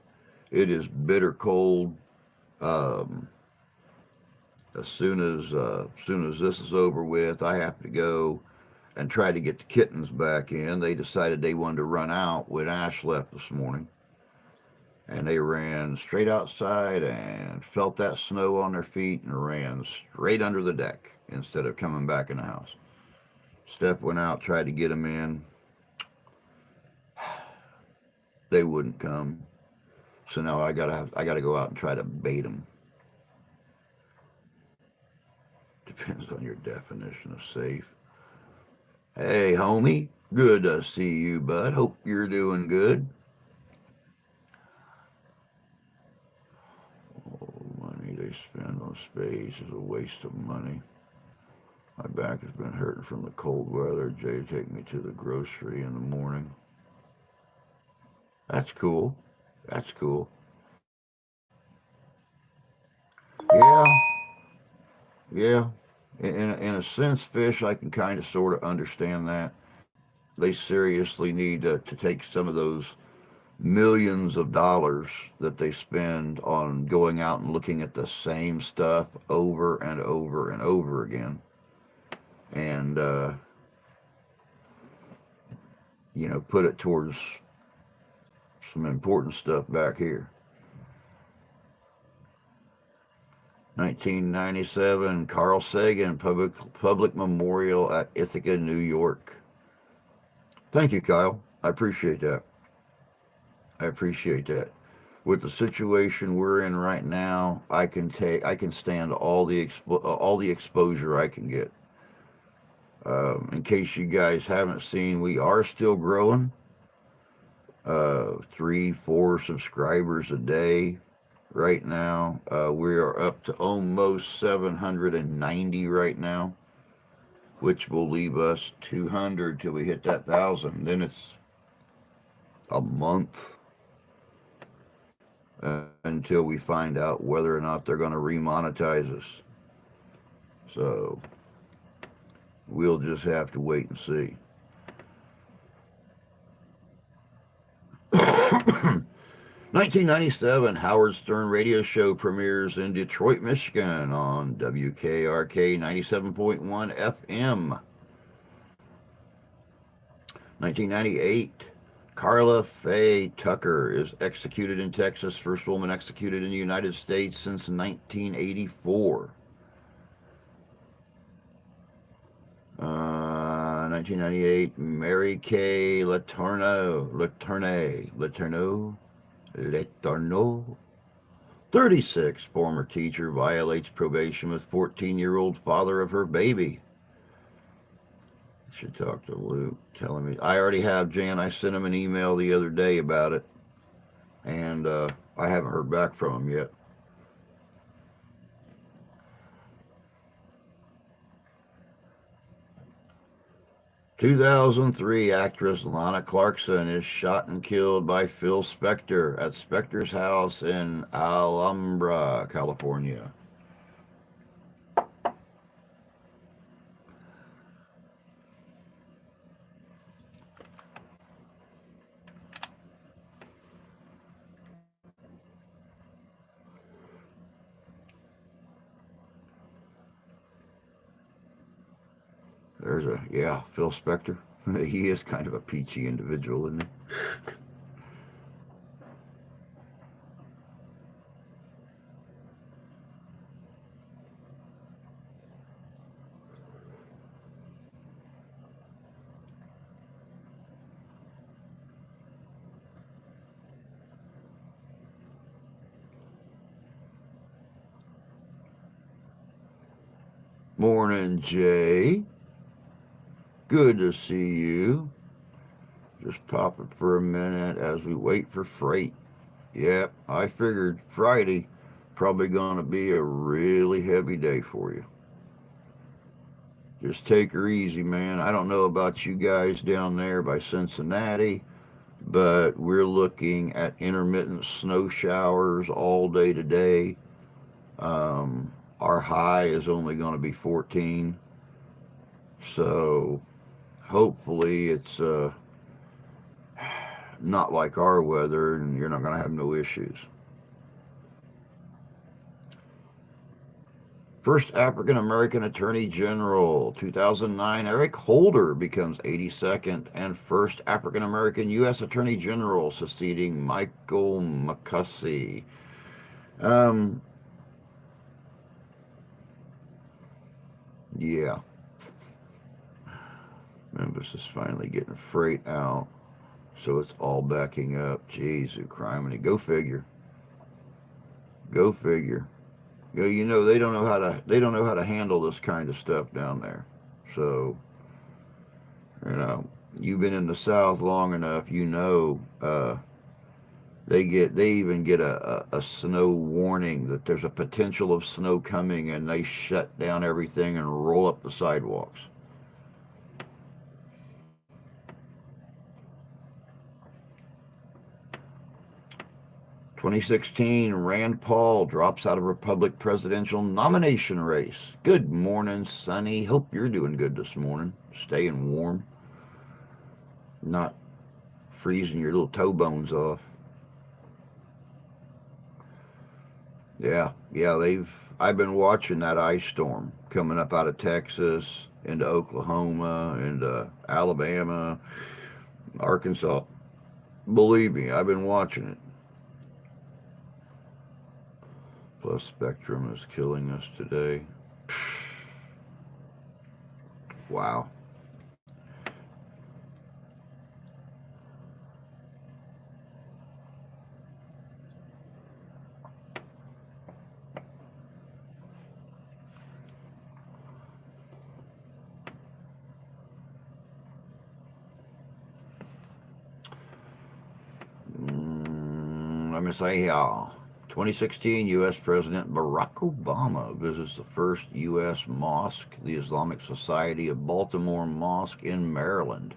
It is bitter cold. Um, as soon as this is over with, I have to go and try to get the kittens back in. They decided they wanted to run out when Ash left this morning, and they ran straight outside and felt that snow on their feet and ran straight under the deck instead of coming back in the house. Steph went out, tried to get them in. They wouldn't come. So now I gotta go out and try to bait them. Depends on your definition of safe. Hey, homie, good to see you, bud. Hope you're doing good. Money they spend on space is a waste of money. My back has been hurting from the cold weather. Jay take me to the grocery in the morning. That's cool. That's cool. Yeah, yeah. In a sense, fish, I can kind of sort of understand that. They seriously need to take some of those millions of dollars that they spend on going out and looking at the same stuff over and over and over again. And, put it towards some important stuff back here. 1997, Carl Sagan Public Memorial at Ithaca, New York. Thank you, Kyle. I appreciate that. I appreciate that. With the situation we're in right now, I can stand all the exposure I can get. In case you guys haven't seen, we are still growing. 3, 4 subscribers a day right now. We are up to almost 790 right now, which will leave us 200 till we hit that 1,000. Then it's a month until we find out whether or not they're going to remonetize us. So we'll just have to wait and see. 1997 Howard Stern radio show premieres in Detroit, Michigan on WKRK 97.1 FM. 1998 Carla Faye Tucker is executed in Texas, first woman executed in the United States since 1984. 1998 Mary Kay Letourneau, 36, former teacher, violates probation with 14-year-old father of her baby. Should talk to Luke, telling me. I already have, Jan. I sent him an email the other day about it, and I haven't heard back from him yet. "2003 actress Lana Clarkson is shot and killed by Phil Spector at Spector's house in Alhambra, California." Phil Spector. He is kind of a peachy individual, isn't he? Morning, Jay. Good to see you. Just popping for a minute as we wait for freight. Yep, I figured Friday probably going to be a really heavy day for you. Just take her easy, man. I don't know about you guys down there by Cincinnati, but we're looking at intermittent snow showers all day today. Our high is only going to be 14. So hopefully it's not like our weather and you're not going to have no issues. First African American Attorney General, 2009, Eric Holder becomes 82nd and first African American U.S. Attorney General, succeeding Michael McCusky. Yeah, Memphis is finally getting freight out, so it's all backing up. Jeez, criminy. Go figure. Go figure. You know they don't know how to handle this kind of stuff down there. So you know you've been in the South long enough. You know they even get a snow warning that there's a potential of snow coming, and they shut down everything and roll up the sidewalks. 2016, Rand Paul drops out of Republican presidential nomination race. Good morning, Sonny. Hope you're doing good this morning. Staying warm. Not freezing your little toe bones off. Yeah, I've been watching that ice storm coming up out of Texas into Oklahoma, into Alabama, Arkansas. Believe me, I've been watching it. Plus, Spectrum is killing us today. Wow. Let me say, 2016 U.S. President Barack Obama visits the first U.S. mosque, the Islamic Society of Baltimore Mosque in Maryland.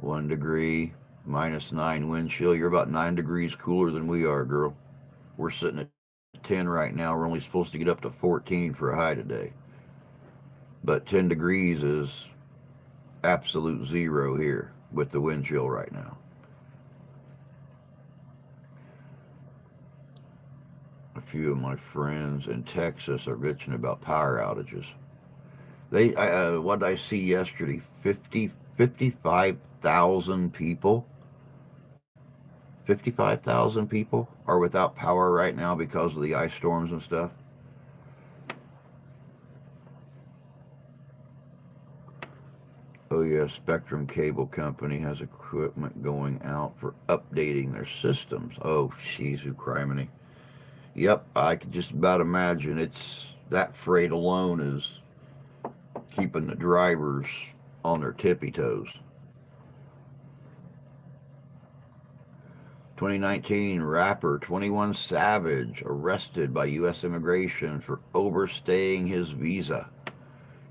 -1 degree, -9 wind chill. You're about 9 degrees cooler than we are, girl. We're sitting at 10 right now. We're only supposed to get up to 14 for a high today. But 10 degrees is absolute zero here with the wind chill right now. A few of my friends in Texas are bitching about power outages. What did I see yesterday? 55,000 people. 55,000 people are without power right now because of the ice storms and stuff. Oh yeah, Spectrum Cable Company has equipment going out for updating their systems. Oh, jeez, who criminy. Yep, I could just about imagine it's that freight alone is keeping the drivers on their tippy toes. 2019 rapper 21 Savage arrested by U.S. immigration for overstaying his visa.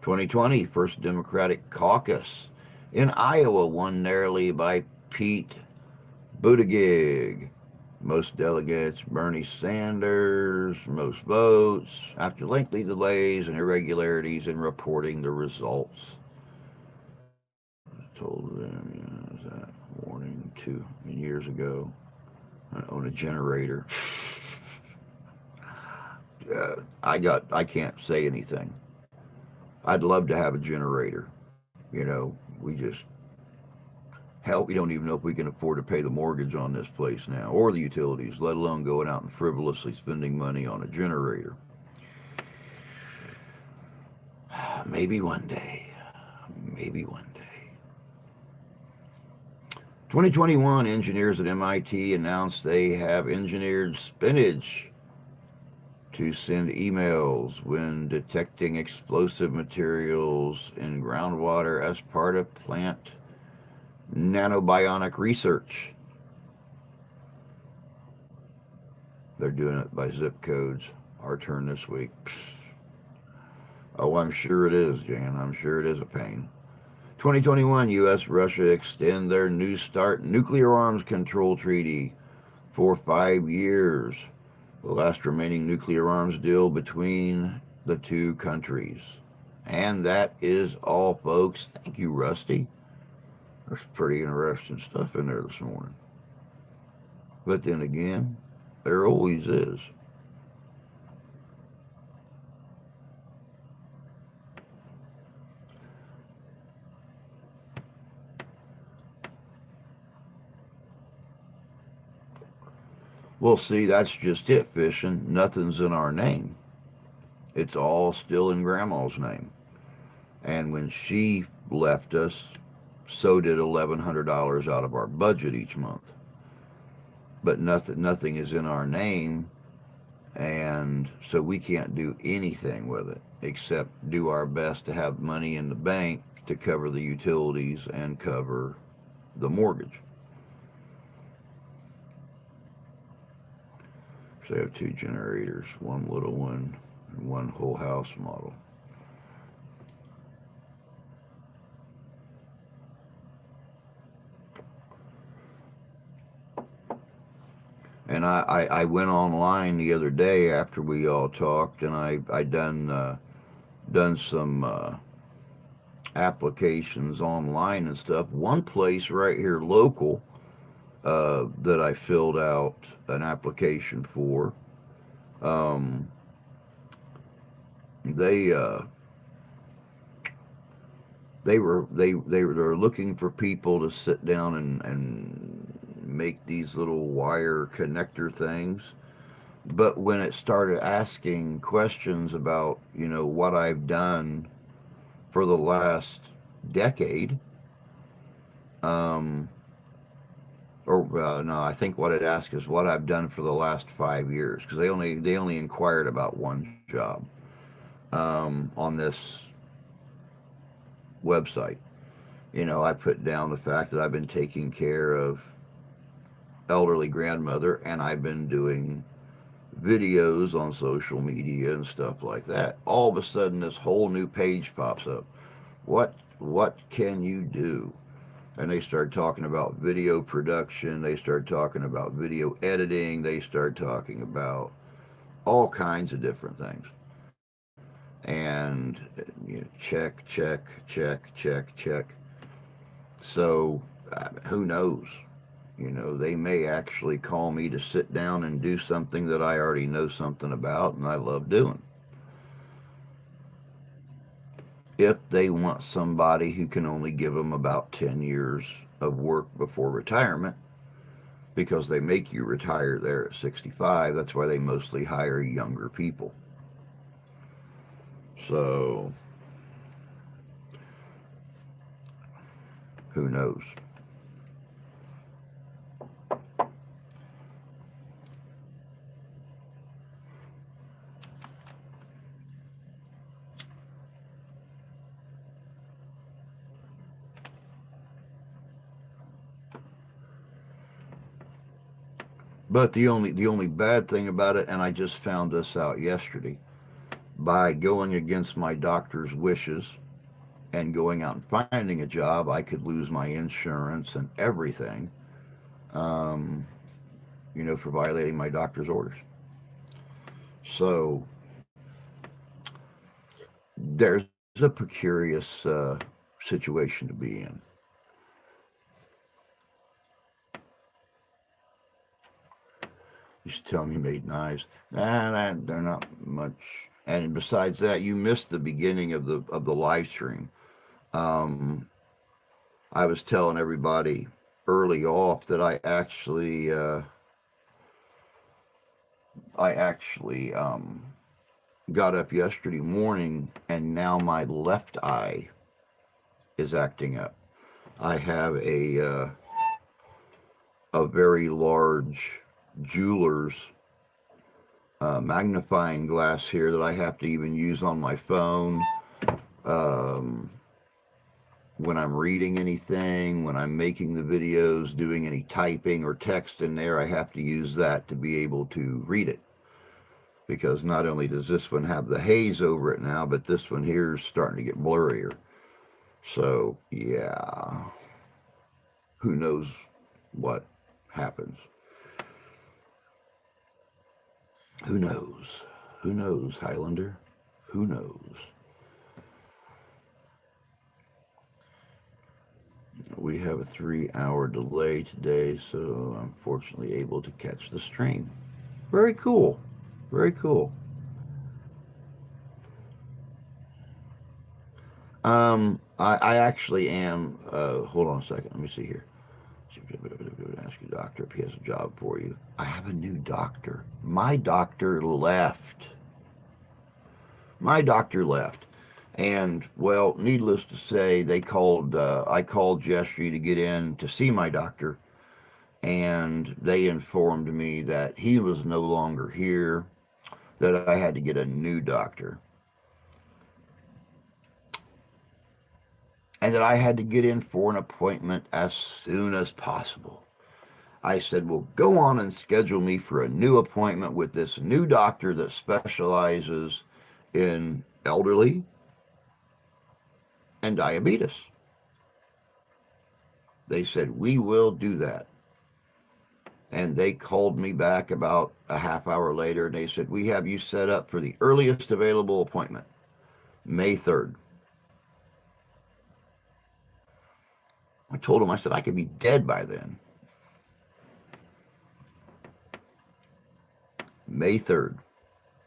2020 first Democratic caucus in Iowa won narrowly by Pete Buttigieg. Most delegates, Bernie Sanders, most votes, after lengthy delays and irregularities in reporting the results. Told them, that warning 2 years ago. I own a generator. I can't say anything. I'd love to have a generator. We just, hell, we don't even know if we can afford to pay the mortgage on this place now or the utilities, let alone going out and frivolously spending money on a generator. Maybe one day. Maybe one day. 2021 engineers at MIT announced they have engineered spinach to send emails when detecting explosive materials in groundwater as part of plant nanobionic research. They're doing it by zip codes. Our turn this week. Oh, I'm sure it is, Jan. I'm sure it is a pain. 2021, U.S. Russia extend their New START nuclear arms control treaty for 5 years, the last remaining nuclear arms deal between the two countries. And that is all, folks. Thank you, Rusty. There's pretty interesting stuff in there this morning. But then again, there always is. Well, see, that's just it, fishing. Nothing's in our name. It's all still in Grandma's name. And when she left us, so did $1,100 out of our budget each month. But nothing is in our name, and so we can't do anything with it except do our best to have money in the bank to cover the utilities and cover the mortgage. So I have two generators, one little one and one whole house model. And I went online the other day after we all talked, and I done some applications online and stuff. One place right here local that I filled out an application for, um, they they're looking for people to sit down and make these little wire connector things. But when it started asking questions about, what I've done for the last decade, um, or no, I think what it asked is what I've done for the last 5 years, because they only inquired about one job on this website. I put down the fact that I've been taking care of elderly grandmother, and I've been doing videos on social media and stuff like that. All of a sudden, this whole new page pops up. What can you do? And they start talking about video production. They start talking about video editing. They start talking about all kinds of different things. And check, check, check, check, check. So who knows? They may actually call me to sit down and do something that I already know something about and I love doing. If they want somebody who can only give them about 10 years of work before retirement, because they make you retire there at 65, that's why they mostly hire younger people. So, who knows? But the only bad thing about it, and I just found this out yesterday, by going against my doctor's wishes and going out and finding a job, I could lose my insurance and everything, um, for violating my doctor's orders. So there's a precarious situation to be in. You should tell me you made knives. Nah, they're not much. And besides that, you missed the beginning of the live stream. Um, I was telling everybody early off that I actually got up yesterday morning, and now my left eye is acting up. I have a very large jeweler's magnifying glass here that I have to even use on my phone. Um, when I'm reading anything, when I'm making the videos, doing any typing or text in there, I have to use that to be able to read it. Because not only does this one have the haze over it now, but this one here is starting to get blurrier. So, yeah, who knows what happens? Who knows? Who knows, Highlander? Who knows? We have a 3 hour delay today, so I'm fortunately able to catch the stream. Very cool. Very cool. I actually am. Hold on a second. Let me see here. Ask your doctor if he has a job for you. I have a new doctor. My doctor left. My doctor left. And, well, needless to say, they called, I called yesterday to get in to see my doctor, and they informed me that he was no longer here, that I had to get a new doctor, and that I had to get in for an appointment as soon as possible. I said, well, go on and schedule me for a new appointment with this new doctor that specializes in elderly and diabetes. They said, we will do that. And they called me back about a half hour later, and they said, we have you set up for the earliest available appointment, May 3rd. I told them, I said, I could be dead by then. May 3rd,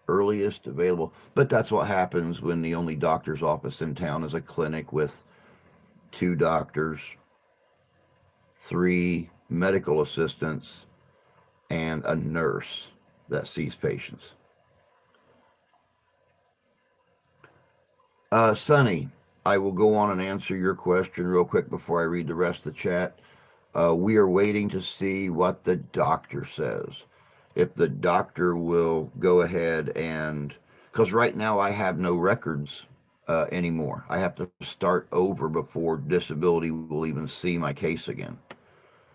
earliest available. But that's what happens when the only doctor's office in town is a clinic with 2 doctors, 3 medical assistants, and a nurse that sees patients. Sonny, I will go on and answer your question real quick before I read the rest of the chat. We are waiting to see what the doctor says. If the doctor will go ahead and, because right now I have no records anymore. I have to start over before disability will even see my case again.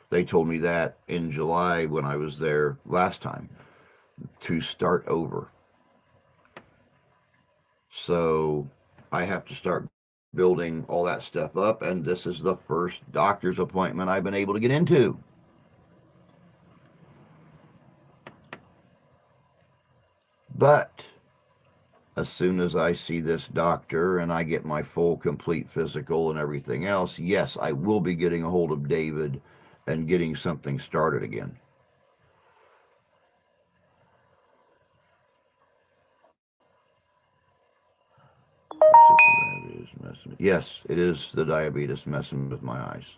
They told me that in July when I was there last time, to start over. So I have to start building all that stuff up, and this is the first doctor's appointment I've been able to get into. But as soon as I see this doctor and I get my full, complete physical and everything else, yes, I will be getting a hold of David and getting something started again. Yes, it is the diabetes messing with my eyes.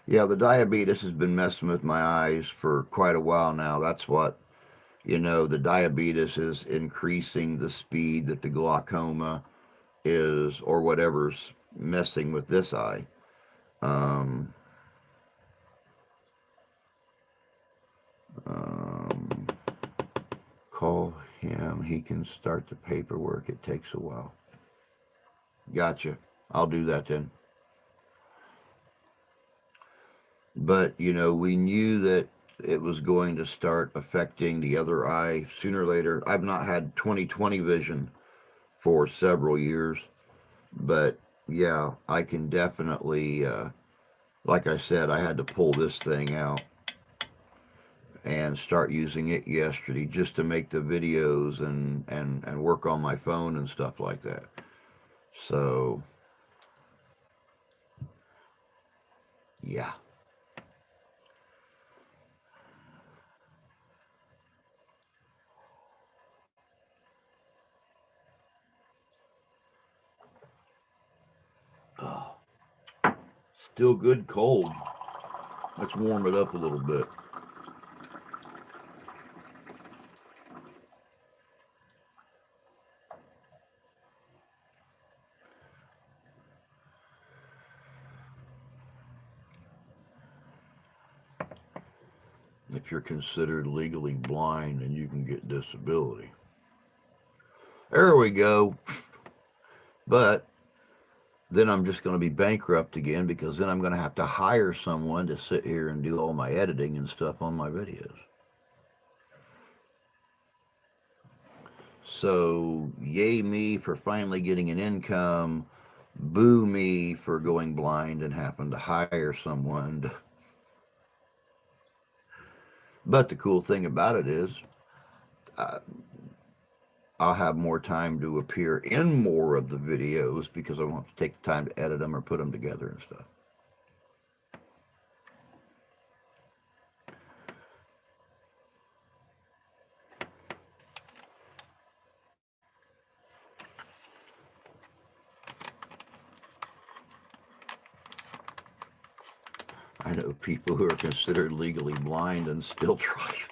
Yeah, the diabetes has been messing with my eyes for quite a while now. That's what, the diabetes is increasing the speed that the glaucoma is, or whatever's messing with this eye. Um, um, Call him. He can start the paperwork. It takes a while. Gotcha. I'll do that then. But, we knew that it was going to start affecting the other eye sooner or later. I've not had 20/20 vision for several years, but yeah, I can definitely, like I said, I had to pull this thing out and start using it yesterday just to make the videos and work on my phone and stuff like that. So, yeah. Oh, still good cold. Let's warm it up a little bit. If you're considered legally blind, then you can get disability. There we go. But then I'm just going to be bankrupt again, because then I'm going to have to hire someone to sit here and do all my editing and stuff on my videos. So, yay me for finally getting an income, boo me for going blind and having to hire someone. But the cool thing about it is, uh, I'll have more time to appear in more of the videos because I won't have to take the time to edit them or put them together and stuff. I know people who are considered legally blind and still drive.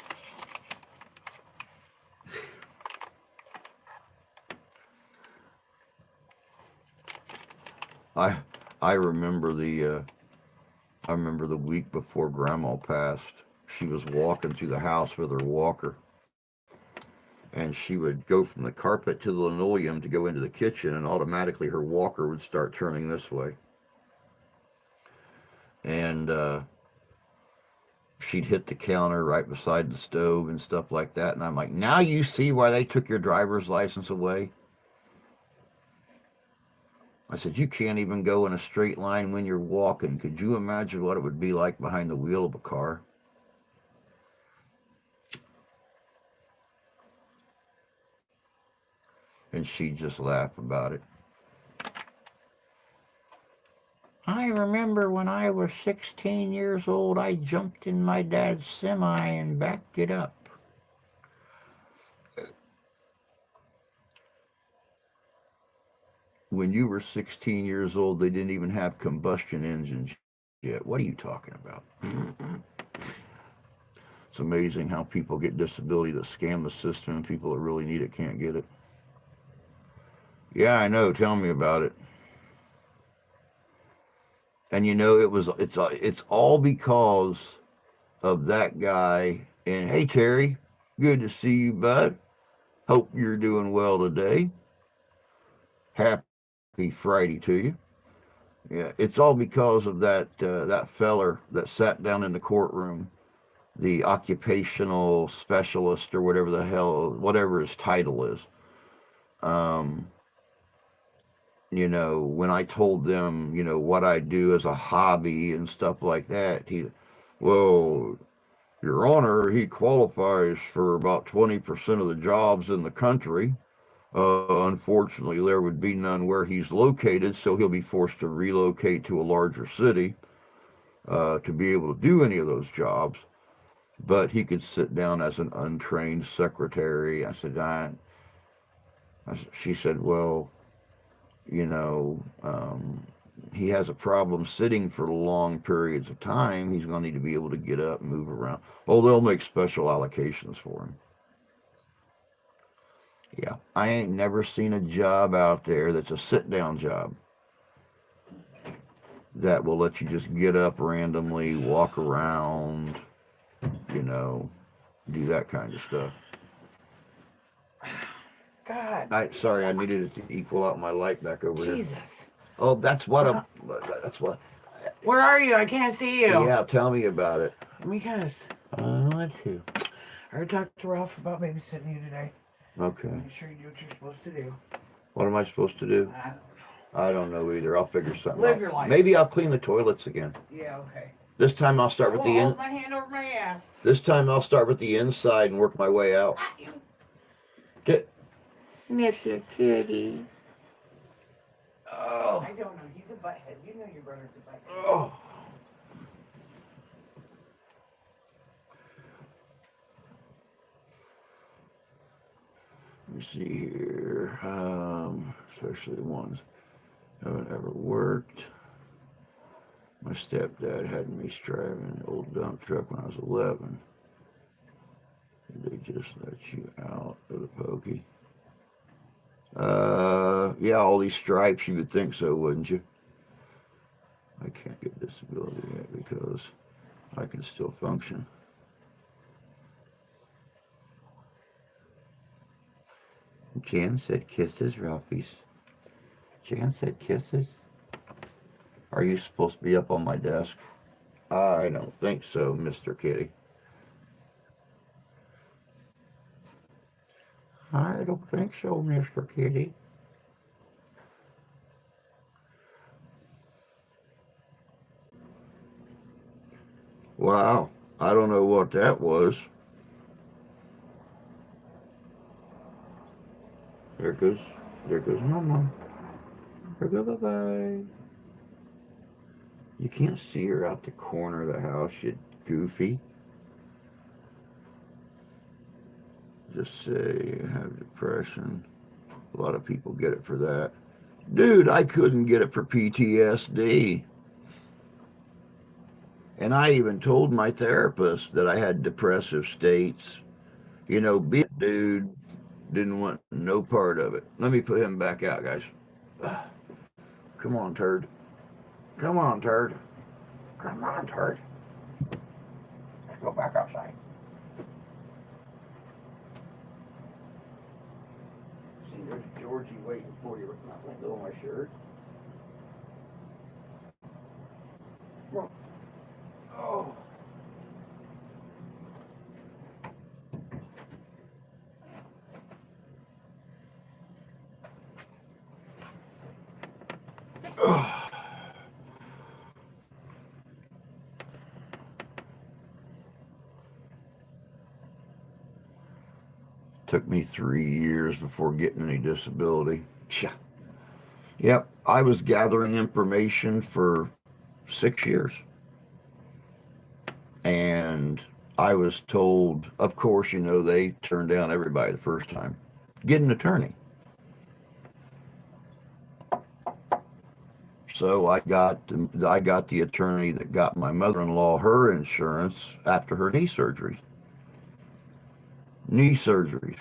I I remember the week before Grandma passed. She was walking through the house with her walker, and she would go from the carpet to the linoleum to go into the kitchen, and automatically her walker would start turning this way. And she'd hit the counter right beside the stove and stuff like that. And I'm like, now you see why they took your driver's license away? I said, you can't even go in a straight line when you're walking. Could you imagine what it would be like behind the wheel of a car? And she'd just laugh about it. I remember when I was 16 years old, I jumped in my dad's semi and backed it up. When you were 16 years old, they didn't even have combustion engines yet. What are you talking about? It's amazing how people get disability that scam the system and people that really need it can't get it. Yeah, I know. Tell me about it. And you know, it's all because of that guy. And hey, Terry, good to see you, bud. Hope you're doing well today. Happy Friday to you. Yeah, it's all because of that feller that sat down in the courtroom, the occupational specialist or whatever the hell, whatever his title is. Um, when I told them, what I do as a hobby and stuff like that, well, Your Honor, he qualifies for about 20% of the jobs in the country. Unfortunately, there would be none where he's located, so he'll be forced to relocate to a larger city to be able to do any of those jobs. But he could sit down as an untrained secretary. She said, well, you know, um, he has a problem sitting for long periods of time. He's going to need to be able to get up and move around. Oh, they'll make special allocations for him. Yeah, I ain't never seen a job out there that's a sit down job that will let you just get up randomly, walk around, you know, do that kind of stuff. God. Sorry, I needed it to equal out my light back over here. Jesus. Oh, that's what that's what. Where are you? I can't see you. Yeah, tell me about it. Because I want to. I already talked to Ralph about babysitting you today. Okay. Make sure you do what you're supposed to do. What am I supposed to do? I don't know. I don't know either. I'll figure something Live out. your life. Maybe I'll clean the toilets again. Yeah, okay. This time I'll start with the hold my hand over my ass. This time I'll start with the inside and work my way out. Get Mr. Kitty. Oh. I don't know. He's a butthead. You know your brother's a butthead. Oh. Let me see here. Especially the ones that haven't ever worked. My stepdad had me driving an old dump truck when I was 11. Did they just let you out of the pokey? Yeah, all these stripes, you would think so, wouldn't you? I can't get disability yet because I can still function. Jan said kisses, Ralphie's. Jan said kisses. Are you supposed to be up on my desk? I don't think so, Mr. Kitty. I don't think so, Mr. Kitty. Wow, I don't know what that was. There goes, there goes Mama. There goes bye-bye. You can't see her out the corner of the house, you goofy. Just say you have depression. A lot of people get it for that. Dude, I couldn't get it for PTSD. And I even told my therapist that I had depressive states. You know, being a dude didn't want no part of it. Let me put him back out, guys. Come on, turd. Come on, turd. Come on, turd. Let's go back outside. See, there's Georgie waiting for you. Let go of my shirt. Come on. Oh. Took me 3 years before getting any disability. Yep, I was gathering information for 6 years. And I was told, of course, you know, they turned down everybody the first time. Get an attorney. So I got the attorney that got my mother-in-law her insurance after her knee surgery. Knee surgeries.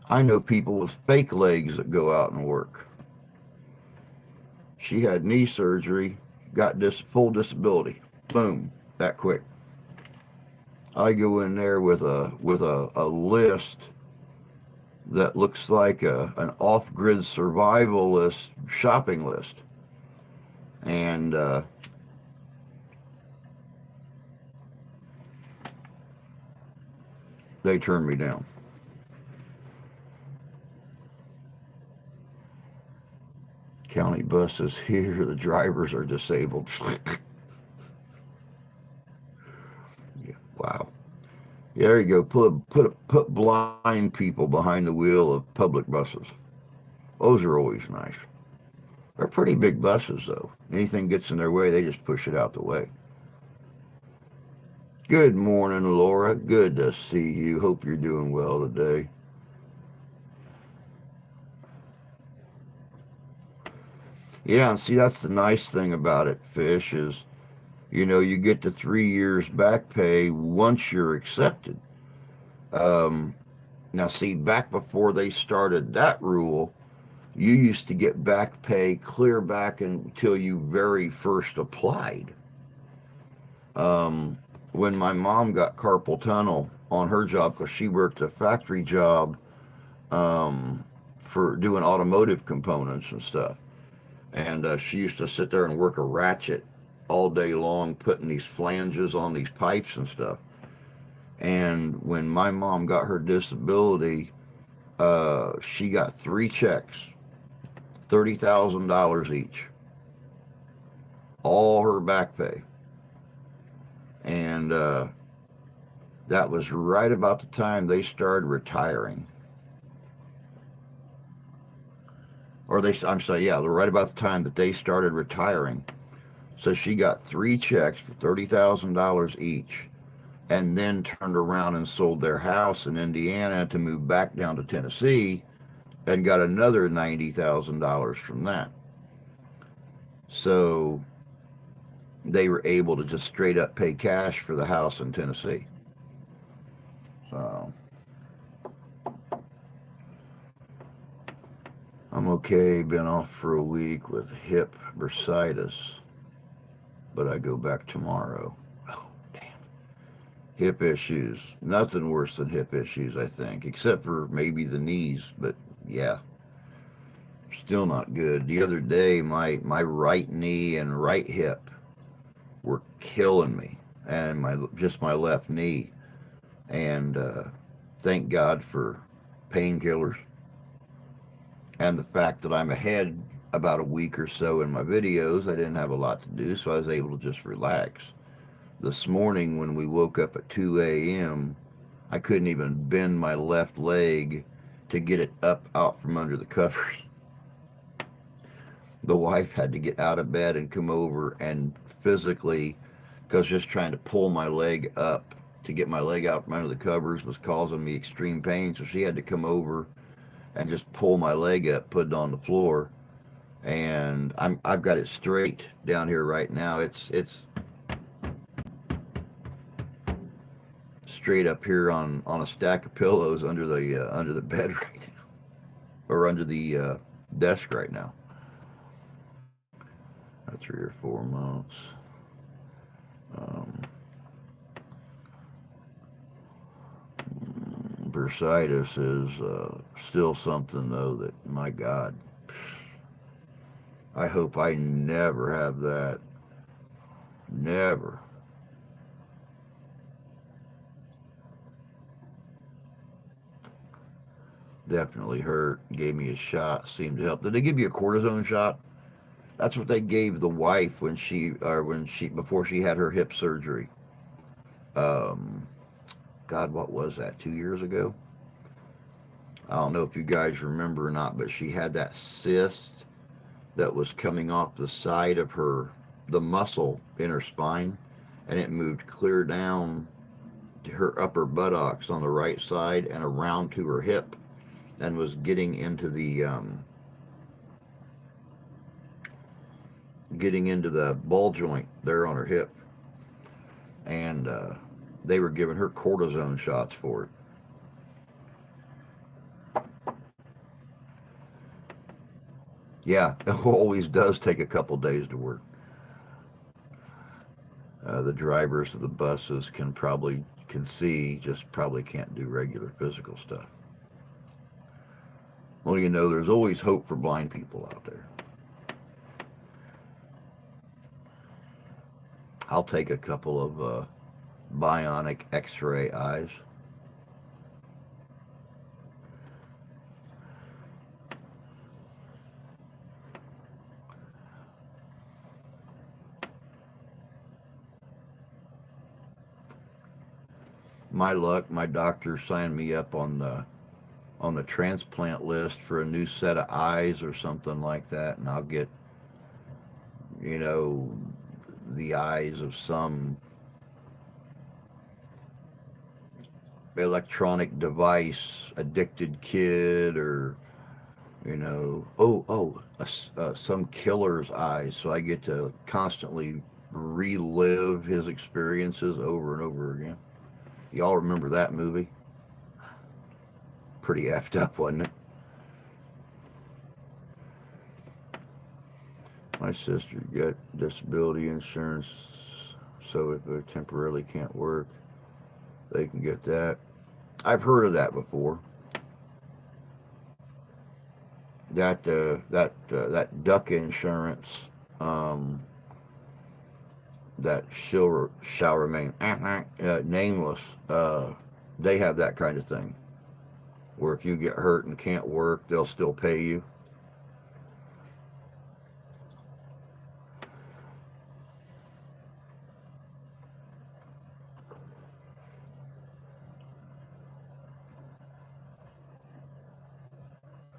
I know people with fake legs that go out and work. She had knee surgery, got full disability. Boom, that quick. I go in there with a list that looks like an off-grid survivalist shopping list. And they turned me down. County buses here, the drivers are disabled. Yeah, wow. Yeah, there you go. Put blind people behind the wheel of public buses. Those are always nice. They're pretty big buses, though. Anything gets in their way, they just push it out the way. Good morning, Laura. Good to see you. Hope you're doing well today. Yeah, and see, that's the nice thing about it, Fish, is, you know, you get the 3 years back pay once you're accepted. Um, Now, see, back before they started that rule, you used to get back pay clear back until you very first applied. When my mom got carpal tunnel on her job, because she worked a factory job for doing automotive components and stuff, and she used to sit there and work a ratchet all day long, putting these flanges on these pipes and stuff. And when my mom got her disability, she got 3 checks, $30,000 each, all her back pay. And that was right about the time they started retiring. I'm sorry, yeah, right about the time that they started retiring. So she got 3 checks for $30,000 each, and then turned around and sold their house in Indiana to move back down to Tennessee and got another $90,000 from that. So they were able to just straight up pay cash for the house in Tennessee. So I'm okay. Been off for a week with hip bursitis, but I go back tomorrow. Oh, damn. Hip issues. Nothing worse than hip issues, I think, except for maybe the knees, but yeah, still not good. The other day, my right knee and right hip were killing me, and my left knee. And thank God for painkillers, and the fact that I'm ahead about a week or so in my videos. I didn't have a lot to do, so I was able to just relax. This morning when we woke up at 2 a.m., I couldn't even bend my left leg to get it up out from under the covers. The wife had to get out of bed and come over and physically, because just trying to pull my leg up to get my leg out from under the covers was causing me extreme pain, so she had to come over and just pull my leg up, put it on the floor, and I've got it straight down here right now. It's straight up here on a stack of pillows under the bed right now, or under the desk right now. 3 or 4 months. Bursitis is still something though that, my God, I hope I never have that. Never. Definitely hurt. Gave me a shot. Seemed to help. Did they give you a cortisone shot? That's what they gave the wife before she had her hip surgery. God, what was that? 2 years ago? I don't know if you guys remember or not, but she had that cyst that was coming off the side of the muscle in her spine, and it moved clear down to her upper buttocks on the right side and around to her hip, and was getting into the ball joint there on her hip, and they were giving her cortisone shots for it. Yeah, it always does take a couple days to work. The drivers of the buses can see, just probably can't do regular physical stuff. Well, there's always hope for blind people out there. I'll take a couple of bionic X-ray eyes. My luck, my doctor signed me up on the transplant list for a new set of eyes or something like that, and I'll get, the eyes of some electronic device addicted kid, or some killer's eyes, so I get to constantly relive his experiences over and over again. Y'all remember that movie? Pretty effed up, wasn't it? My sister got disability insurance, so if they temporarily can't work, they can get that. I've heard of that before. That duck insurance, that shall remain nameless. They have that kind of thing, where if you get hurt and can't work, they'll still pay you.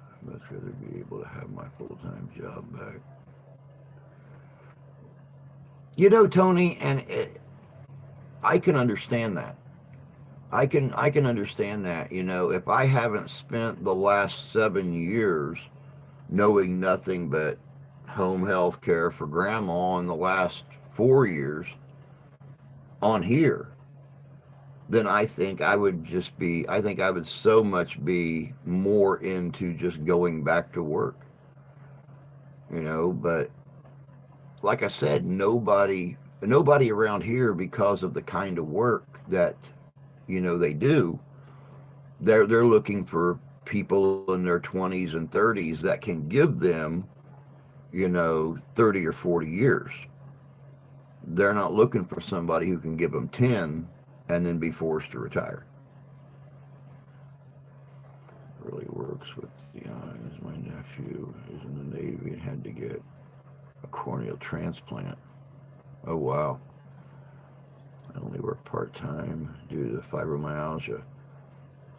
I'd much rather be able to have my full-time job back. Tony, and I can understand that. I can understand that. If I haven't spent the last 7 years knowing nothing but home health care for grandma, in the last 4 years on here, then I think I would so much be more into just going back to work. But like I said, nobody around here, because of the kind of work that they do, they're looking for people in their 20s and 30s that can give them 30 or 40 years. They're not looking for somebody who can give them 10 and then be forced to retire. had to get a corneal transplant. Oh, wow. I only work part-time due to fibromyalgia.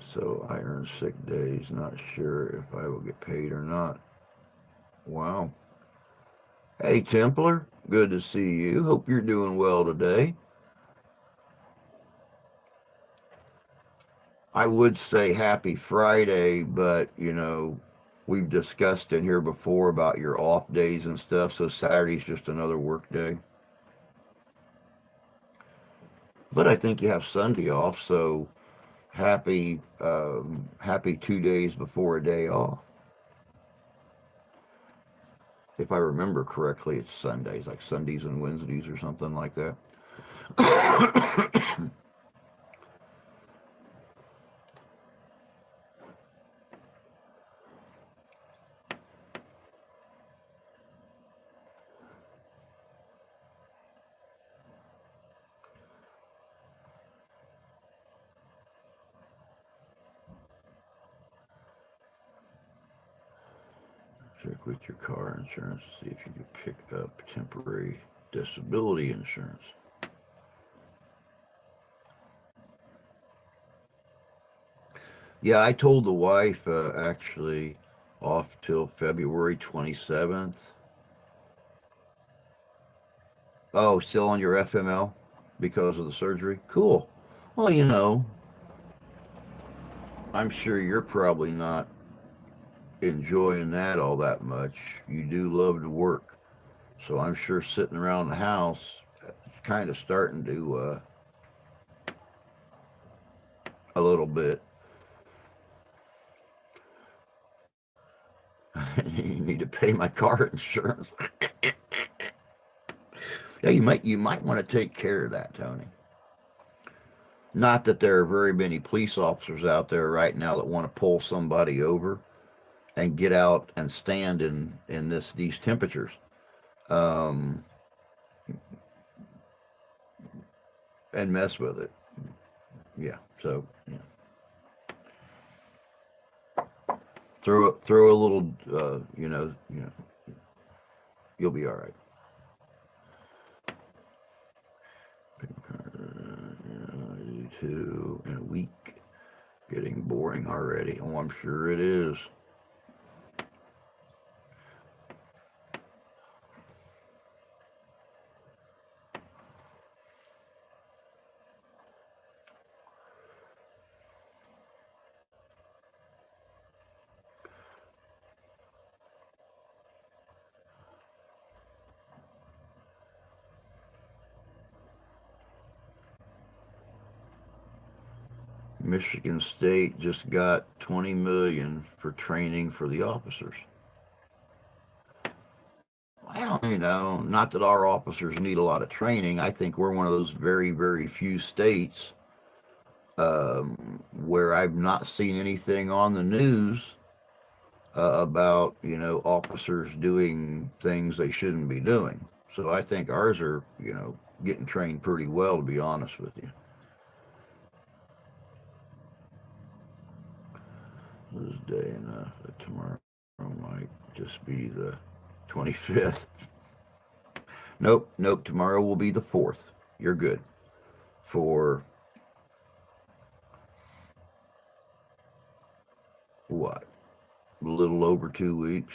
So I earn sick days. Not sure if I will get paid or not. Wow. Hey, Templar. Good to see you. Hope you're doing well today. I would say happy Friday, but, we've discussed in here before about your off days and stuff. So Saturday's just another work day. But I think you have Sunday off. So happy 2 days before a day off. If I remember correctly, it's Sundays, like Sundays and Wednesdays or something like that. Check with your car insurance to see if you can pick up temporary disability insurance. Yeah, I told the wife actually off till February 27th. Oh, still on your FML because of the surgery? Cool. Well, I'm sure you're probably not enjoying that all that much. You do love to work. So I'm sure sitting around the house, it's kind of starting to a little bit. You need to pay my car insurance. Yeah, you might want to take care of that, Tony. Not that there are very many police officers out there right now that want to pull somebody over and get out and stand in these temperatures. Um, and mess with it. Yeah. So throw a little. You'll be all right. You two in a week. Getting boring already. Oh, I'm sure it is. Michigan State just got 20 million for training for the officers. Well, not that our officers need a lot of training. I think we're one of those very, very few states where I've not seen anything on the news about, officers doing things they shouldn't be doing. So I think ours are, getting trained pretty well, to be honest with you. This day enough. Tomorrow might just be the 25th. Nope. Tomorrow will be the 4th. You're good for what? A little over 2 weeks.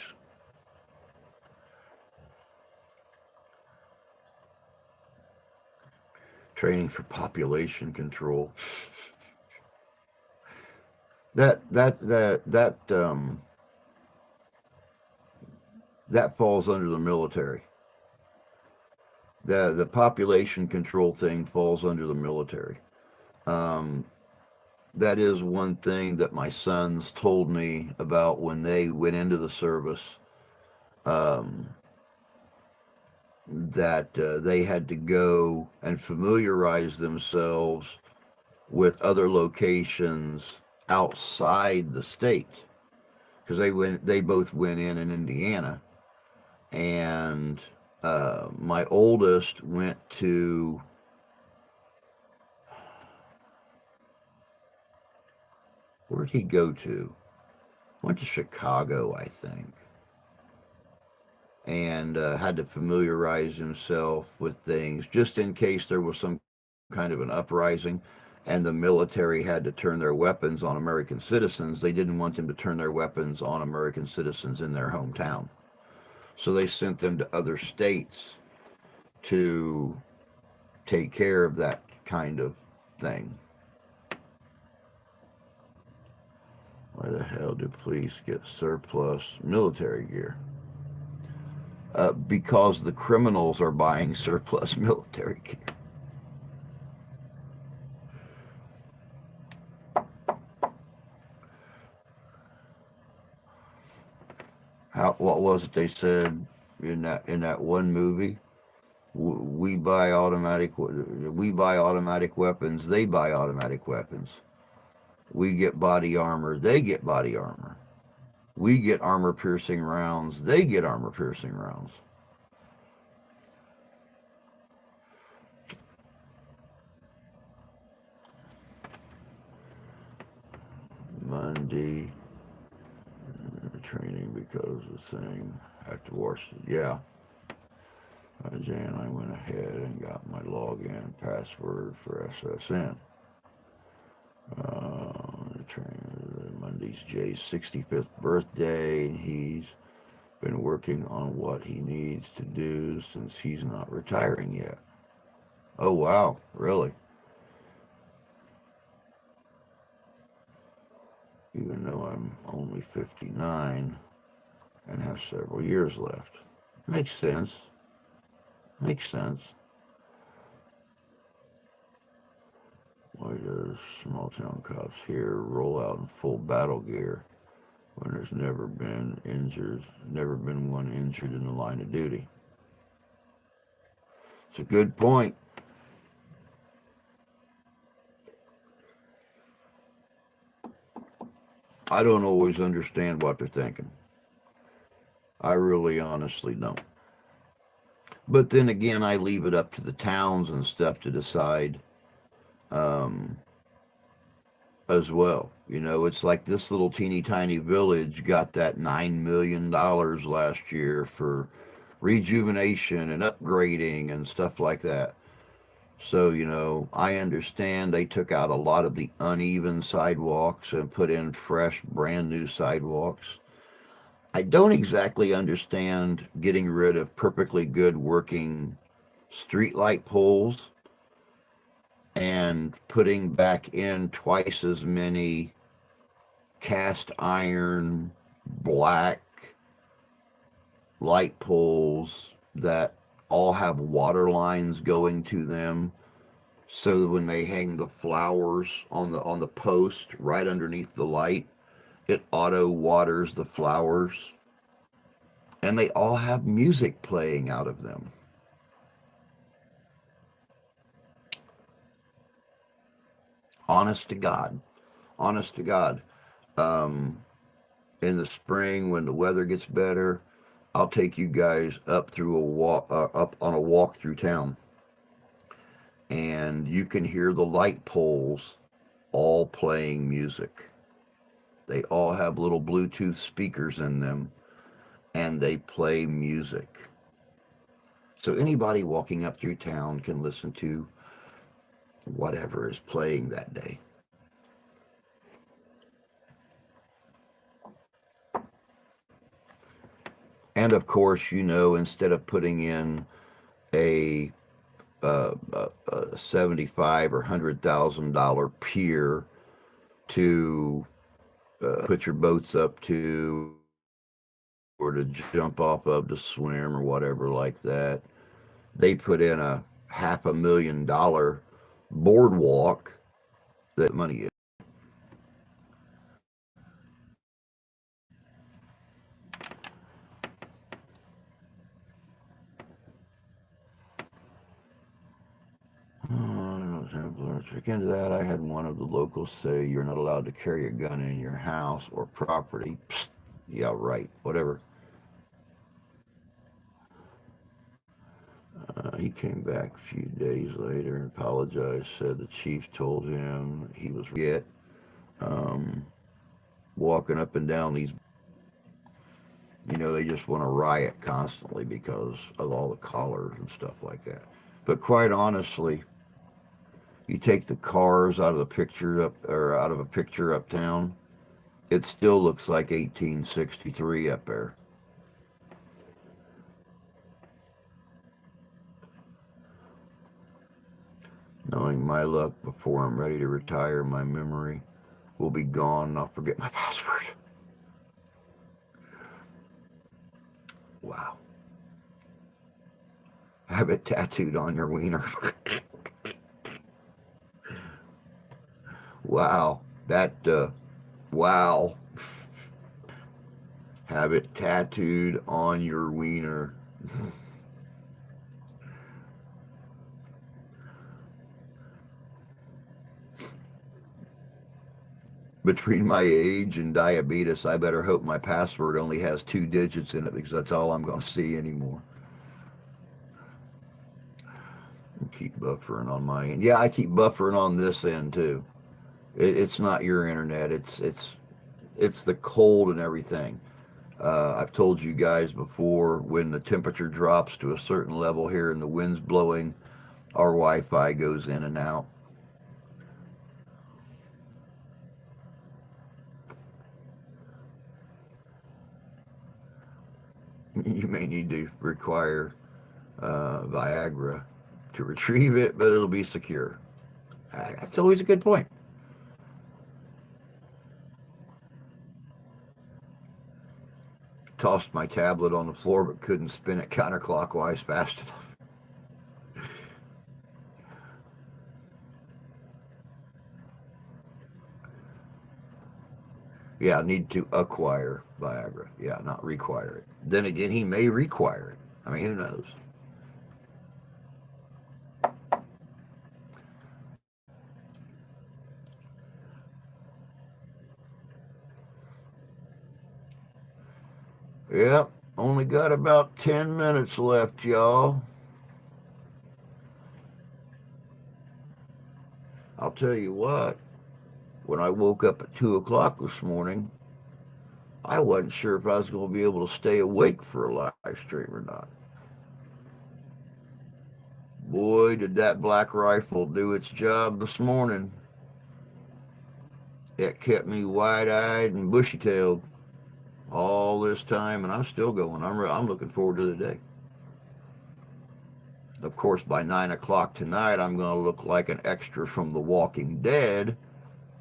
Training for population control. That falls under the military. The population control thing falls under the military. That is one thing that my sons told me about when they went into the service. That they had to go and familiarize themselves with other locations outside the state, because they both went in Indiana, and my oldest went to where'd he go to? Went to Chicago, I think. and had to familiarize himself with things just in case there was some kind of an uprising and the military had to turn their weapons on American citizens. They didn't want them to turn their weapons on American citizens in their hometown. So they sent them to other states to take care of that kind of thing. Why the hell do police get surplus military gear? Because the criminals are buying surplus military gear. What was it they said in that one movie? We buy automatic weapons. They buy automatic weapons. We get body armor. They get body armor. We get armor piercing rounds. They get armor piercing rounds. Monday training because the thing afterwards. Yeah. Jan, I went ahead and got my login password for SSN. Monday's Jay's 65th birthday. He's been working on what he needs to do since he's not retiring yet. Oh, wow. Really? Even though I'm only 59 and have several years left. Makes sense. Makes sense. Why does small town cops here roll out in full battle gear when there's never been one injured in the line of duty? It's a good point. I don't always understand what they're thinking. I really honestly don't. But then again, I leave it up to the towns and stuff to decide as well. You know, it's like this little teeny tiny village got that $9 million last year for rejuvenation and upgrading and stuff like that. So, you know, I understand they took out a lot of the uneven sidewalks and put in fresh, brand new sidewalks. I don't exactly understand getting rid of perfectly good working streetlight poles and putting back in twice as many cast iron black light poles that all have water lines going to them, so that when they hang the flowers on the post right underneath the light, it auto waters the flowers, and they all have music playing out of them. Honest to God, honest to God. Um, in the spring when the weather gets better, I'll take you guys up through up on a walk through town, and you can hear the light poles all playing music. They all have little Bluetooth speakers in them, and they play music. So anybody walking up through town can listen to whatever is playing that day. And of course, you know, instead of putting in a, a 75 or $100,000 pier to put your boats up to, or to jump off of to swim or whatever like that, they put in a $500,000 boardwalk that money is. Check into that. I had one of the locals say you're not allowed to carry a gun in your house or property. Psst. Yeah, right. Whatever. He came back a few days later and apologized. Said the chief told him he was um, walking up and down these. You know, they just want to riot constantly because of all the callers and stuff like that. But quite honestly, you take the cars out of the picture up or out of a picture uptown, it still looks like 1863 up there. Knowing my luck, before I'm ready to retire, my memory will be gone and I'll forget my password. Wow. Have it tattooed on your wiener. Wow. Wow. Have it tattooed on your wiener. Between my age and diabetes, I better hope my password only has 2 digits in it because that's all I'm going to see anymore. Keep buffering on my end. Yeah, I keep buffering on this end too. It's not your internet. It's the cold and everything. I've told you guys before, when the temperature drops to a certain level here and the wind's blowing, our Wi-Fi goes in and out. You may need to require Viagra to retrieve it, but it'll be secure. That's always a good point. Tossed my tablet on the floor but couldn't spin it counterclockwise fast enough. Yeah, I need to acquire Viagra. Yeah, not require it. Then again, he may require it. I mean, who knows? Yep, only got about 10 minutes left, y'all. I'll tell you what, when I woke up at 2 o'clock this morning, I wasn't sure if I was going to be able to stay awake for a live stream or not. Boy, did that black rifle do its job this morning. It kept me wide-eyed and bushy-tailed all this time, and I'm still going. I'm looking forward to the day. Of course, by 9 o'clock tonight, I'm going to look like an extra from The Walking Dead,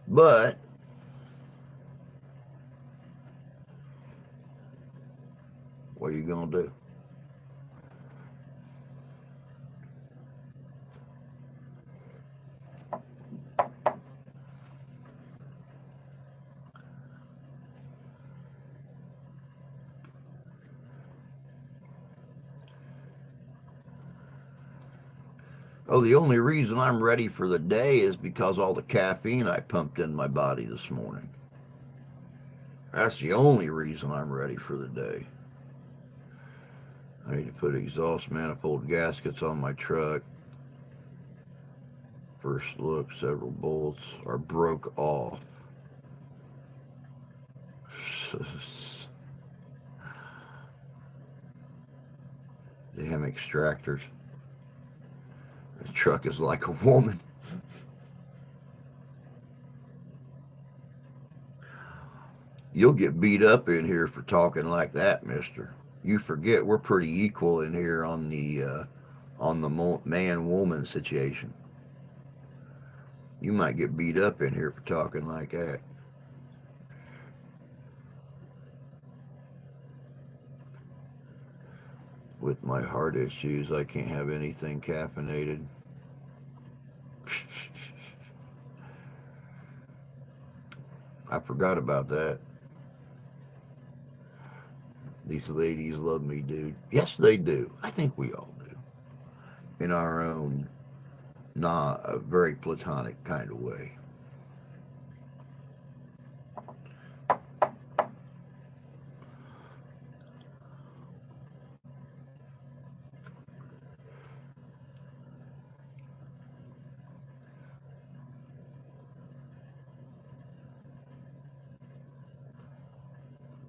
but what are you going to do? Oh, the only reason I'm ready for the day is because all the caffeine I pumped in my body this morning. That's the only reason I'm ready for the day. I need to put exhaust manifold gaskets on my truck. First look, several bolts are broke off. Damn extractors. The truck is like a woman. You'll get beat up in here for talking like that, mister. You forget we're pretty equal in here on the man-woman situation. You might get beat up in here for talking like that. With my heart issues, I can't have anything caffeinated. I forgot about that. These ladies love me, dude. Yes, they do. I think we all do. In our own, not a very platonic kind of way.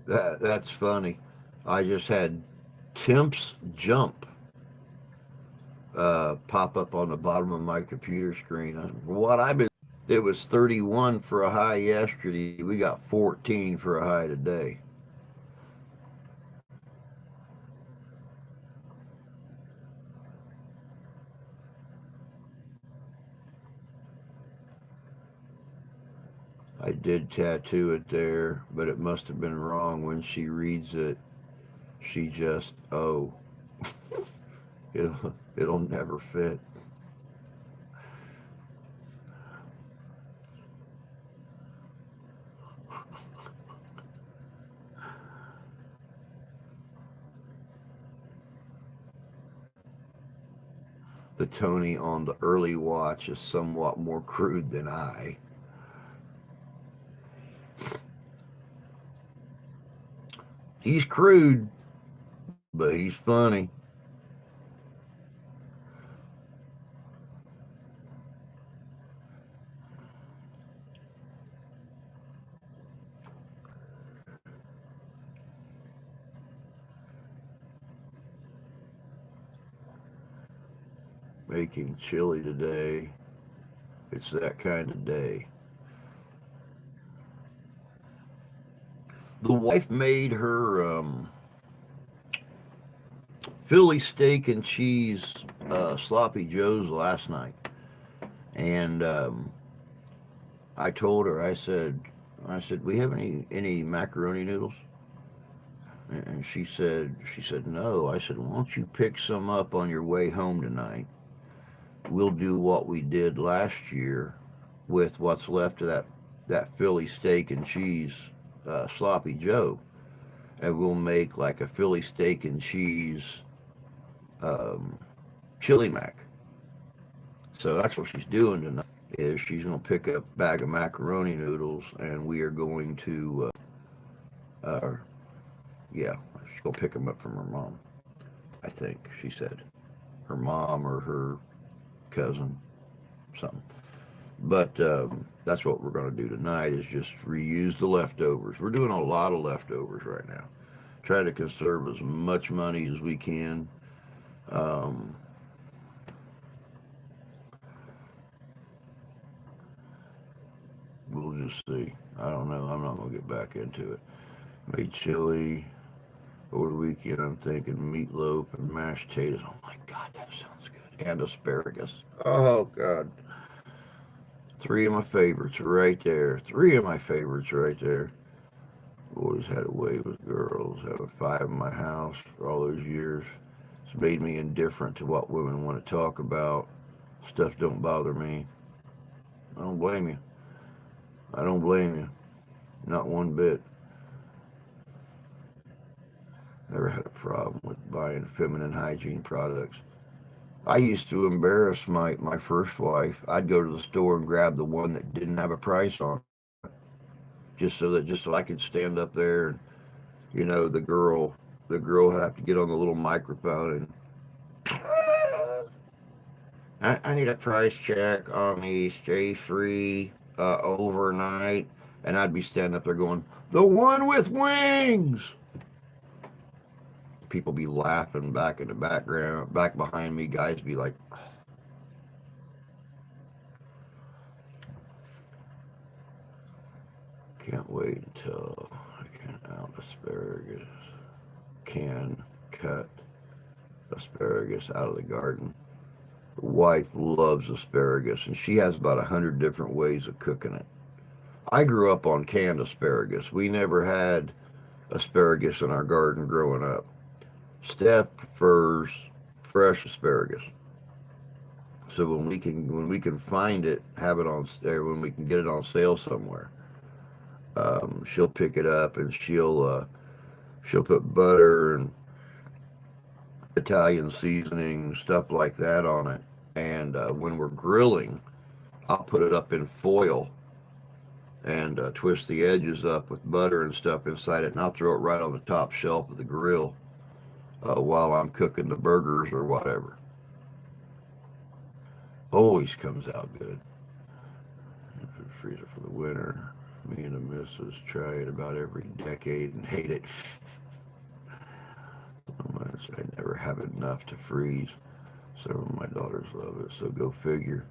That's funny. I just had temps jump pop up on the bottom of my computer screen. What I've been, it was 31 for a high yesterday. We got 14 for a high today. I did tattoo it there, but it must have been wrong. When she reads it, she just, oh, it'll never fit. The Tony on the early watch is somewhat more crude than I. He's crude, but he's funny. Making chili today. It's that kind of day. The wife made her Philly steak and cheese sloppy joes last night, and I told her, I said, we have any macaroni noodles? And she said no. I said, why don't you pick some up on your way home tonight? We'll do what we did last year with what's left of that Philly steak and cheese sloppy Joe, and we'll make like a Philly steak and cheese um, chili mac. So that's what she's doing tonight. Is she's going to pick up a bag of macaroni noodles, and we are going to, uh, yeah, she's going to pick them up from her mom. I think she said her mom or her cousin, something. But that's what we're going to do tonight is just reuse the leftovers. We're doing a lot of leftovers right now. Try to conserve as much money as we can. Um, we'll just see. I don't know. I'm not going to get back into it. Made chili over the weekend. I'm thinking meatloaf and mashed potatoes. Oh my God, that sounds good. And asparagus. Oh God. Three of my favorites right there. Three of my favorites right there. Always had a way with girls. Having five in my house for all those years. It's made me indifferent to what women want to talk about. Stuff don't bother me. I don't blame you. I don't blame you. Not one bit. Never had a problem with buying feminine hygiene products. I used to embarrass my first wife. I'd go to the store and grab the one that didn't have a price on it, just so I could stand up there and the girl would have to get on the little microphone and I need a price check on the stay free overnight, and I'd be standing up there going, the one with wings. People be laughing back in the background, back behind me. Guys be like, can't wait until I can out asparagus, can cut asparagus out of the garden. The wife loves asparagus, and she has about 100 different ways of cooking it. I grew up on canned asparagus. We never had asparagus in our garden growing up. Steph prefers fresh asparagus. So when we can find it, have it on, or when we can get it on sale somewhere, she'll pick it up and she'll put butter and Italian seasoning stuff like that on it. And when we're grilling, I'll put it up in foil and twist the edges up with butter and stuff inside it, and I'll throw it right on the top shelf of the grill while I'm cooking the burgers or whatever. Always comes out good. Freezer for the winter. Me and the missus try it about every decade and hate it. So I never have enough to freeze. Several of my daughters love it, so go figure.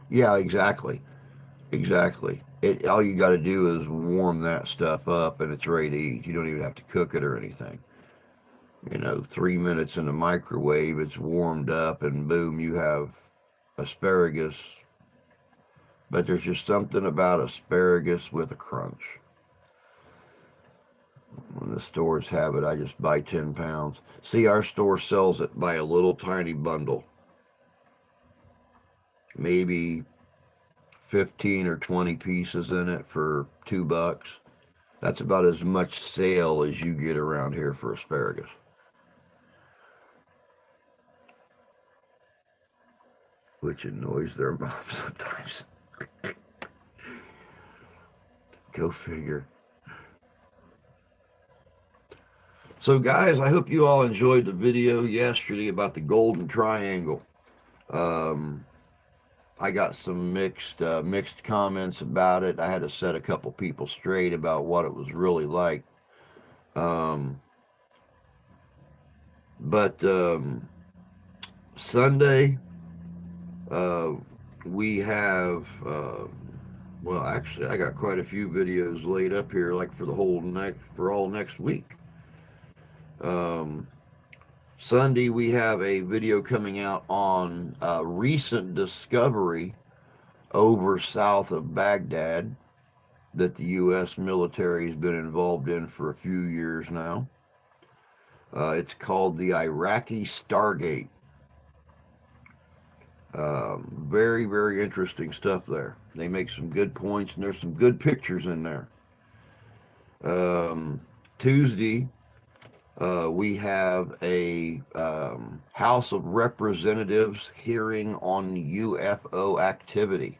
Yeah, exactly. Exactly. All you got to do is warm that stuff up and it's ready to eat. You don't even have to cook it or anything. 3 minutes in the microwave, it's warmed up, and boom, you have asparagus. But there's just something about asparagus with a crunch. When the stores have it, I just buy 10 pounds. See, our store sells it by a little tiny bundle, maybe 15 or 20 pieces in it for $2. That's about as much sale as you get around here for asparagus. Which annoys their mom sometimes. Go figure. So guys, I hope you all enjoyed the video yesterday about the Golden Triangle. I got some mixed comments about it. I had to set a couple people straight about what it was really like. But Sunday, we have, well, actually, I got quite a few videos laid up here, like for all next week. Sunday, we have a video coming out on a recent discovery over south of Baghdad that the U.S. military has been involved in for a few years now. It's called the Iraqi Stargate. Very, very interesting stuff there. They make some good points, and there's some good pictures in there. Tuesday, we have a House of Representatives hearing on UFO activity.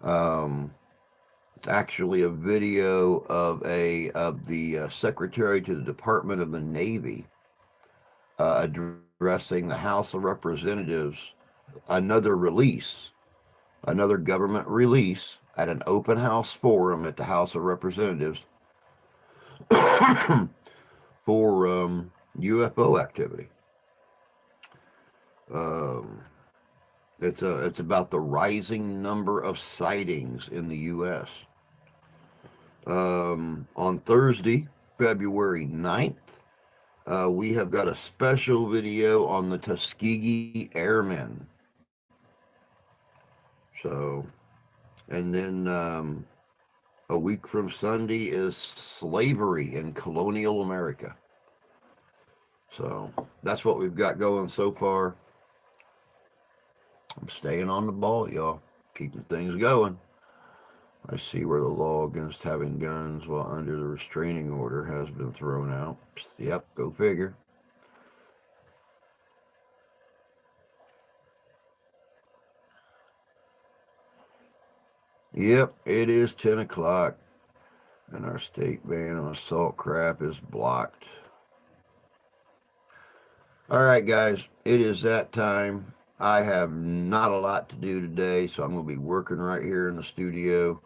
It's actually a video of the Secretary to the Department of the Navy addressing the House of Representatives, another government release at an open house forum at the House of Representatives for UFO activity. It's about the rising number of sightings in the U.S. On Thursday, February 9th, we have got a special video on the Tuskegee Airmen. So, and then a week from Sunday is slavery in colonial America. So that's what we've got going so far. I'm staying on the ball, y'all. Keeping things going. I see where the law against having guns while under the restraining order has been thrown out. Yep, go figure. Yep, it is 10 o'clock, and our state ban on assault crap is blocked. All right, guys, it is that time. I have not a lot to do today, so I'm going to be working right here in the studio.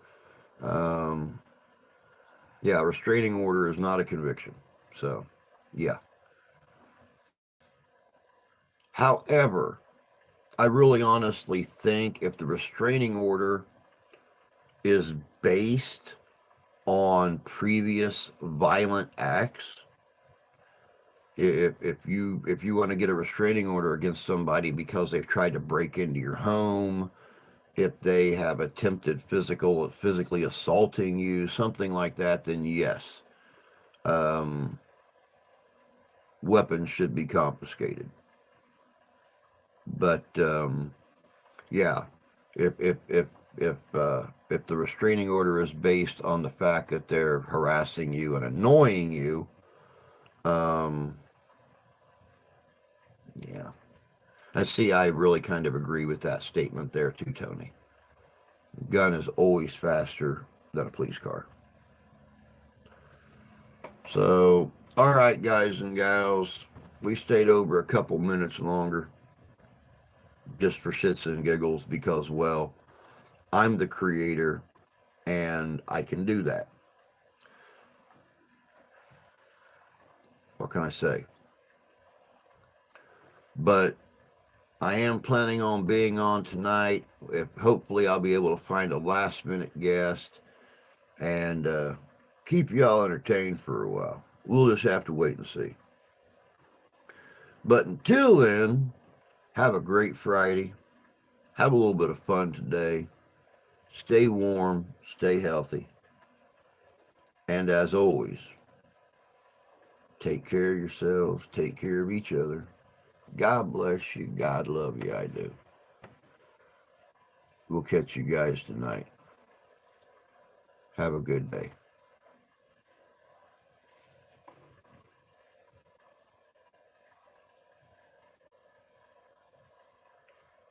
Yeah, restraining order is not a conviction. So, yeah. However, I really honestly think if the restraining order is based on previous violent acts, if you want to get a restraining order against somebody because they've tried to break into your home, if they have attempted physically assaulting you, something like that, then yes, weapons should be confiscated. But yeah, if the restraining order is based on the fact that they're harassing you and annoying you, yeah. I really kind of agree with that statement there too, Tony. A gun is always faster than a police car. So, all right, guys and gals, we stayed over a couple minutes longer just for shits and giggles because, well, I'm the creator and I can do that. What can I say? But I am planning on being on tonight. If hopefully I'll be able to find a last minute guest and keep y'all entertained for a while. We'll just have to wait and see. But until then, have a great Friday. Have a little bit of fun today. Stay warm, stay healthy. And as always, take care of yourselves, take care of each other. God bless you. God love you. I do. We'll catch you guys tonight. Have a good day.